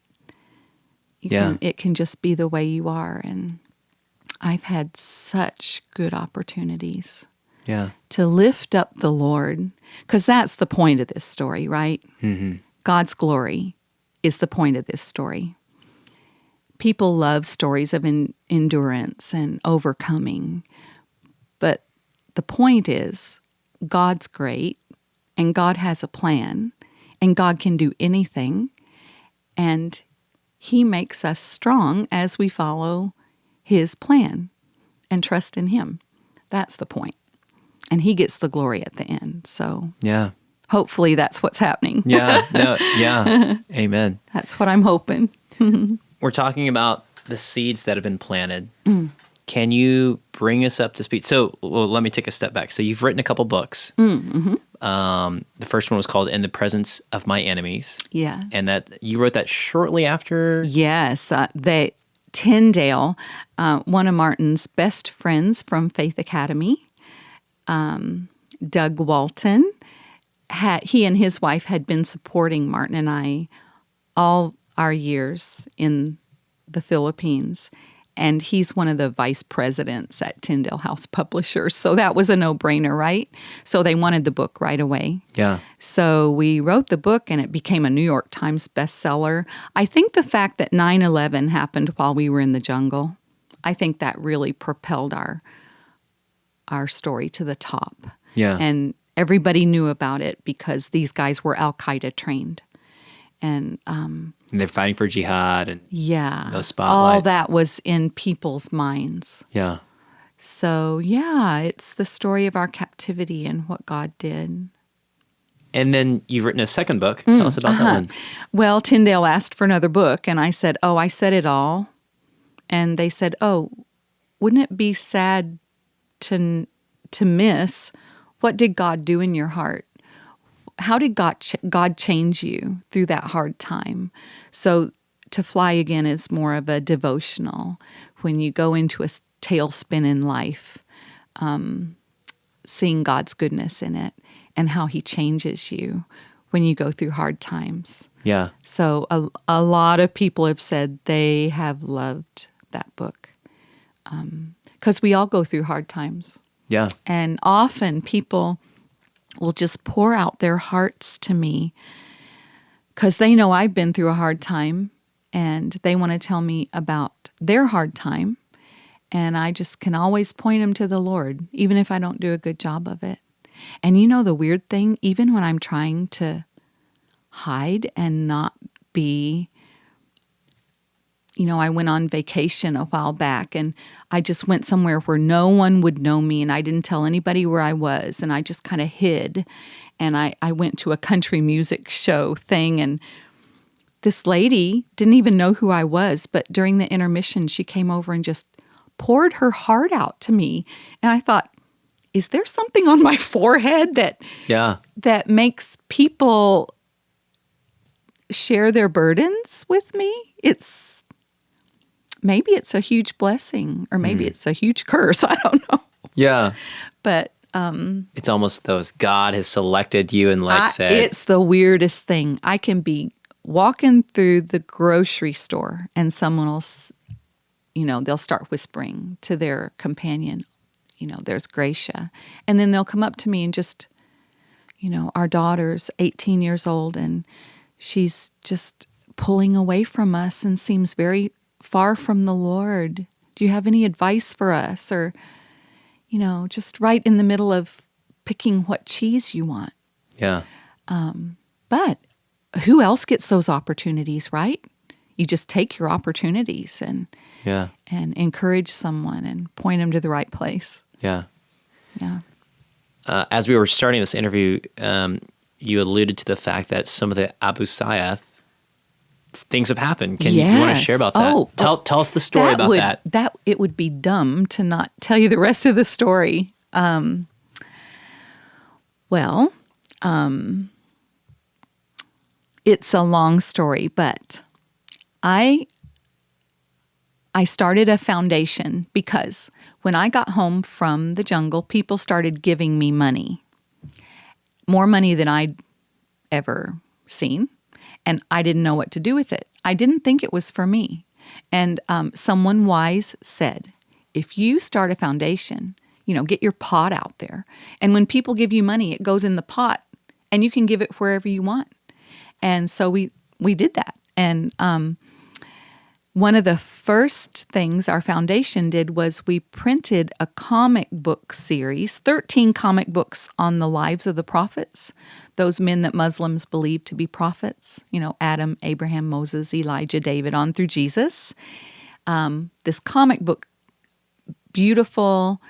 It can just be the way you are. And I've had such good opportunities to lift up the Lord, because that's the point of this story, right? Mm-hmm. God's glory is the point of this story. People love stories of endurance and overcoming, but the point is God's great, and God has a plan, and God can do anything, and He makes us strong as we follow His plan and trust in Him. That's the point. And He gets the glory at the end. So hopefully that's what's happening. Amen. That's what I'm hoping. We're talking about the seeds that have been planted. Can you bring us up to speed? So let me take a step back. So you've written a couple books. Mm-hmm. The first one was called In the Presence of My Enemies. Yeah. And that you wrote that shortly after? Yes. Tyndale, one of Martin's best friends from Faith Academy, Doug Walton, he and his wife had been supporting Martin and I all our years in the Philippines. And he's one of the vice presidents at Tyndale House Publishers. So that was a no-brainer, right? So they wanted the book right away. Yeah. So we wrote the book, and it became a New York Times bestseller. I think the fact that 9/11 happened while we were in the jungle, I think that really propelled our story to the top. Yeah. And everybody knew about it because these guys were Al-Qaeda trained. And they're fighting for jihad and the spotlight. All that was in people's minds. Yeah. So, it's the story of our captivity and what God did. And then you've written a second book. Tell us about that one. Well, Tyndale asked for another book, and I said, I said it all. And they said, wouldn't it be sad to miss what did God do in your heart? How did God change you through that hard time? So To Fly Again is more of a devotional. When you go into a tailspin in life, seeing God's goodness in it and how He changes you when you go through hard times. Yeah. So a lot of people have said they have loved that book because we all go through hard times. Yeah. And often people will just pour out their hearts to me because they know I've been through a hard time and they want to tell me about their hard time. And I just can always point them to the Lord, even if I don't do a good job of it. And the weird thing, even when I'm trying to hide and not be, I went on vacation a while back and I just went somewhere where no one would know me and I didn't tell anybody where I was and I just kind of hid. And I went to a country music show thing and this lady didn't even know who I was, but during the intermission, she came over and just poured her heart out to me. And I thought, is there something on my forehead that makes people share their burdens with me? Maybe it's a huge blessing, or maybe it's a huge curse. I don't know. Yeah. But it's almost those God has selected you and said. It's the weirdest thing. I can be walking through the grocery store and someone will, they'll start whispering to their companion, there's Gracia. And then they'll come up to me and just, our daughter's 18 years old and she's just pulling away from us and seems very far from the Lord. Do you have any advice for us? Or, just right in the middle of picking what cheese you want. Yeah. But who else gets those opportunities, right? You just take your opportunities and encourage someone and point them to the right place. Yeah. Yeah. As we were starting this interview, you alluded to the fact that some of the Abu Sayyaf things have happened. You want to share about that? Tell us the story about that. It would be dumb to not tell you the rest of the story. It's a long story, but I started a foundation because when I got home from the jungle, people started giving me money, more money than I'd ever seen. And I didn't know what to do with it. I didn't think it was for me. And someone wise said, if you start a foundation, get your pot out there. And when people give you money, it goes in the pot and you can give it wherever you want. And so we did that. And one of the first things our foundation did was we printed a comic book series, 13 comic books on the lives of the prophets, those men that Muslims believe to be prophets, Adam, Abraham, Moses, Elijah, David, on through Jesus. This comic book, beautiful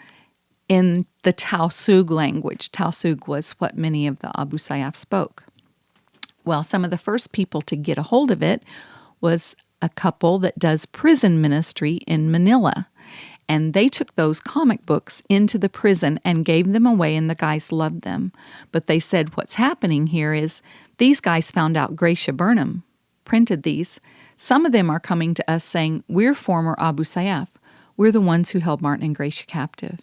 in the Tausug language. Tausug was what many of the Abu Sayyaf spoke. Well, some of the first people to get a hold of it was a couple that does prison ministry in Manila. And they took those comic books into the prison and gave them away, and the guys loved them. But they said, what's happening here is these guys found out Gracia Burnham printed these. Some of them are coming to us saying, we're former Abu Sayyaf. We're the ones who held Martin and Gracia captive.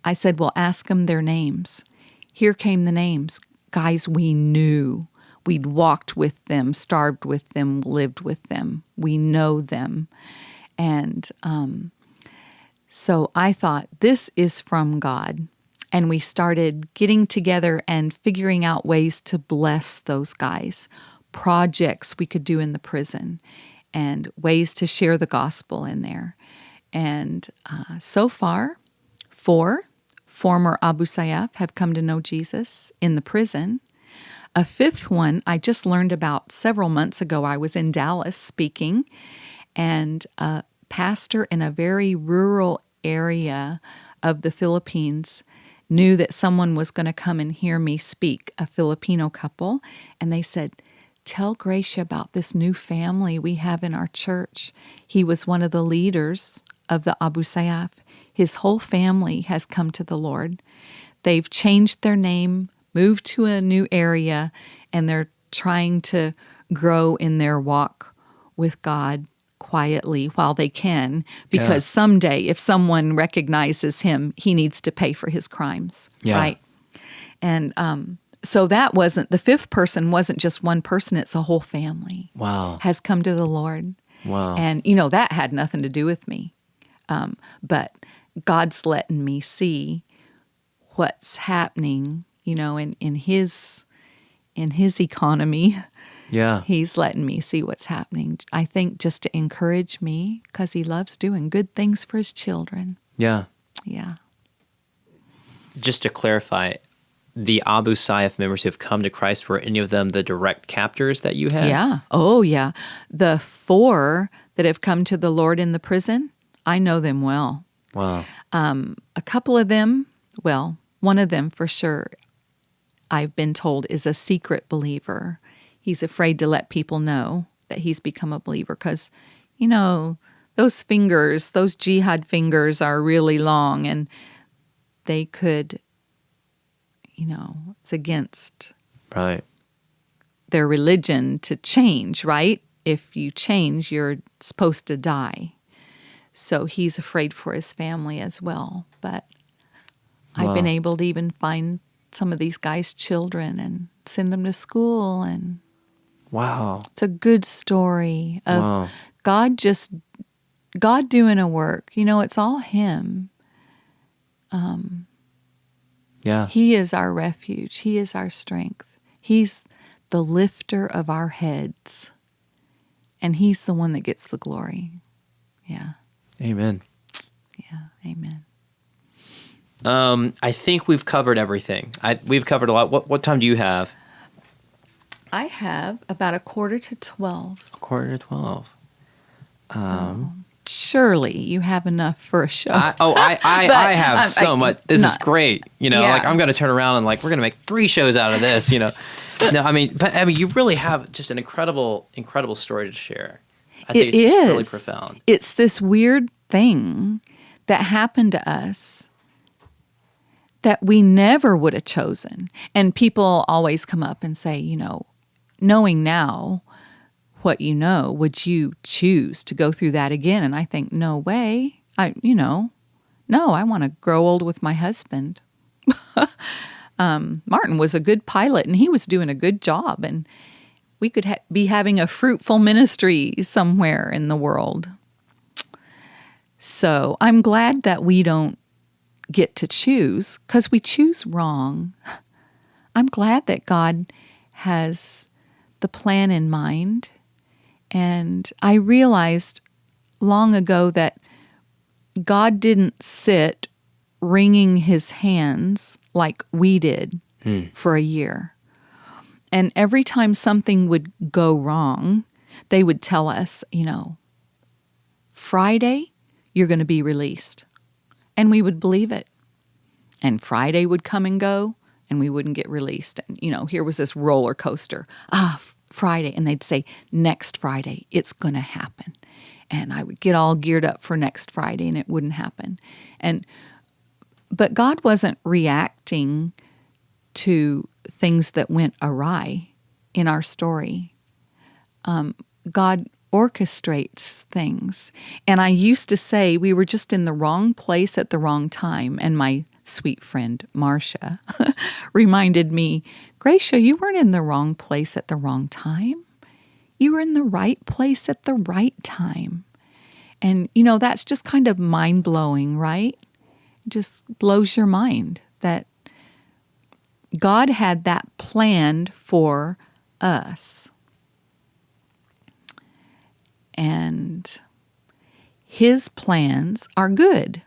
I said, well, ask them their names. Here came the names. Guys we knew. We'd walked with them, starved with them, lived with them. We know them. And so I thought, this is from God. And we started getting together and figuring out ways to bless those guys, projects we could do in the prison, and ways to share the gospel in there. And so far, 4 former Abu Sayyaf have come to know Jesus in the prison. A 5th one I just learned about several months ago. I was in Dallas speaking, and a pastor in a very rural area of the Philippines knew that someone was going to come and hear me speak, a Filipino couple, and they said, tell Gracia about this new family we have in our church. He was one of the leaders of the Abu Sayyaf. His whole family has come to the Lord. They've changed their name, moved to a new area, and they're trying to grow in their walk with God quietly while they can, because someday if someone recognizes him, he needs to pay for his crimes, right? And so that wasn't, the 5th person wasn't just one person, it's a whole family. Wow. Has come to the Lord. Wow. And, that had nothing to do with me. But God's letting me see what's happening, in his economy. Yeah. He's letting me see what's happening. I think just to encourage me, because he loves doing good things for his children. Yeah. Yeah. Just to clarify, the Abu Sayyaf members who have come to Christ, were any of them the direct captors that you had? Yeah. Oh, yeah. The 4 that have come to the Lord in the prison, I know them well. Wow. A couple of them, well, one of them for sure, I've been told is a secret believer. He's afraid to let people know that he's become a believer because, those fingers, those jihad fingers are really long, and they could, it's against Right. their religion to change, right? If you change, you're supposed to die. So he's afraid for his family as well. But I've been able to even find some of these guys' children and send them to school. And Wow. it's a good story of God doing a work. It's all him. Yeah. He is our refuge. He is our strength. He's the lifter of our heads. And he's the one that gets the glory. Yeah. Amen. Yeah. Amen. I think we've covered everything. We've covered a lot. What time do you have? I have about 11:45. 11:45. So surely you have enough for a show. I have so much. This is great. Yeah. I'm going to turn around and we're going to make 3 shows out of this. No, but you really have just an incredible story to share. I think it's really profound. It's this weird thing that happened to us that we never would have chosen. And people always come up and say, knowing now what you know, would you choose to go through that again? And I think, no way. No, I want to grow old with my husband. Martin was a good pilot and he was doing a good job, and we could be having a fruitful ministry somewhere in the world. So I'm glad that we don't get to choose, because we choose wrong. I'm glad that God has the plan in mind. And I realized long ago that God didn't sit wringing his hands like we did for a year. And every time something would go wrong, they would tell us, Friday, you're going to be released. And we would believe it. And Friday would come and go, and we wouldn't get released. And, here was this roller coaster. Friday. And they'd say, next Friday, it's going to happen. And I would get all geared up for next Friday, and it wouldn't happen. But God wasn't reacting to things that went awry in our story. God orchestrates things. And I used to say we were just in the wrong place at the wrong time. And my sweet friend, Marcia, reminded me, Gracia, you weren't in the wrong place at the wrong time. You were in the right place at the right time. And, that's just kind of mind-blowing, right? It just blows your mind that God had that planned for us. And his plans are good,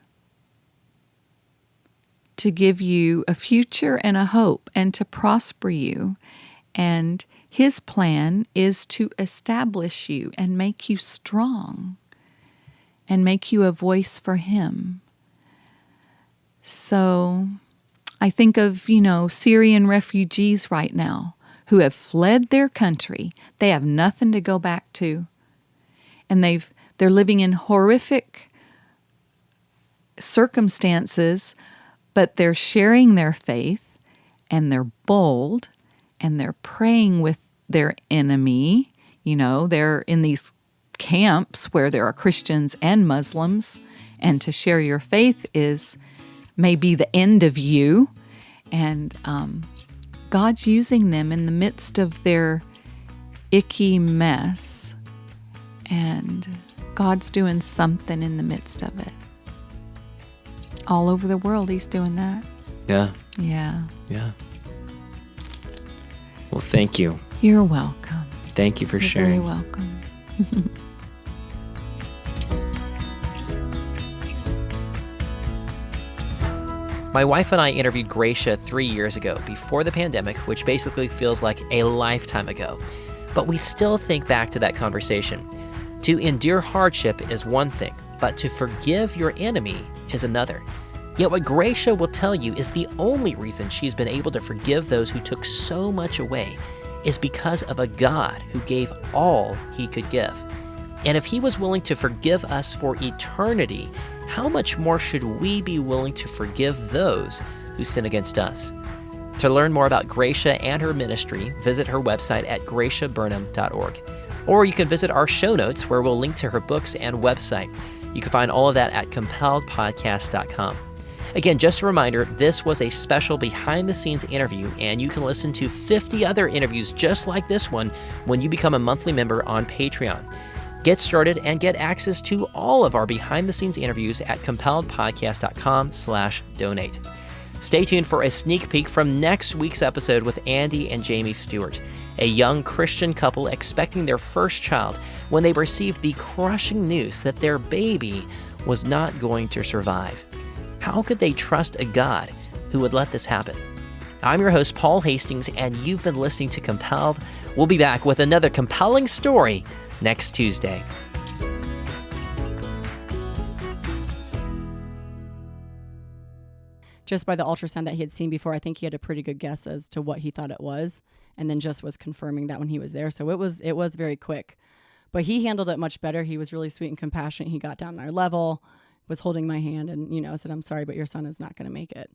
to give you a future and a hope and to prosper you. And his plan is to establish you and make you strong and make you a voice for him. So I think of, Syrian refugees right now who have fled their country. They have nothing to go back to. And they're living in horrific circumstances, but they're sharing their faith, and they're bold, and they're praying with their enemy. They're in these camps where there are Christians and Muslims, and to share your faith may be the end of you. And God's using them in the midst of their icky mess, and God's doing something in the midst of it. All over the world, he's doing that. Yeah. Yeah. Yeah. Well, thank you. You're welcome. Thank you for You're sharing. Very welcome. My wife and I interviewed Gracia 3 years ago, before the pandemic, which basically feels like a lifetime ago. But we still think back to that conversation. To endure hardship is one thing, but to forgive your enemy is another. Yet what Gracia will tell you is the only reason she's been able to forgive those who took so much away is because of a God who gave all he could give. And if he was willing to forgive us for eternity, how much more should we be willing to forgive those who sin against us? To learn more about Gracia and her ministry, visit her website at graciaburnham.org. Or you can visit our show notes where we'll link to her books and website. You can find all of that at compelledpodcast.com. Again, just a reminder, this was a special behind-the-scenes interview, and you can listen to 50 other interviews just like this one when you become a monthly member on Patreon. Get started and get access to all of our behind-the-scenes interviews at compelledpodcast.com/donate. Stay tuned for a sneak peek from next week's episode with Andy and Jamie Stewart, a young Christian couple expecting their first child when they received the crushing news that their baby was not going to survive. How could they trust a God who would let this happen? I'm your host, Paul Hastings, and you've been listening to Compelled. We'll be back with another compelling story next Tuesday. Just by the ultrasound that he had seen before, I think he had a pretty good guess as to what he thought it was, and then just was confirming that when he was there. So it was very quick. But he handled it much better. He was really sweet and compassionate. He got down on our level, was holding my hand, and said, "I'm sorry, but your son is not going to make it."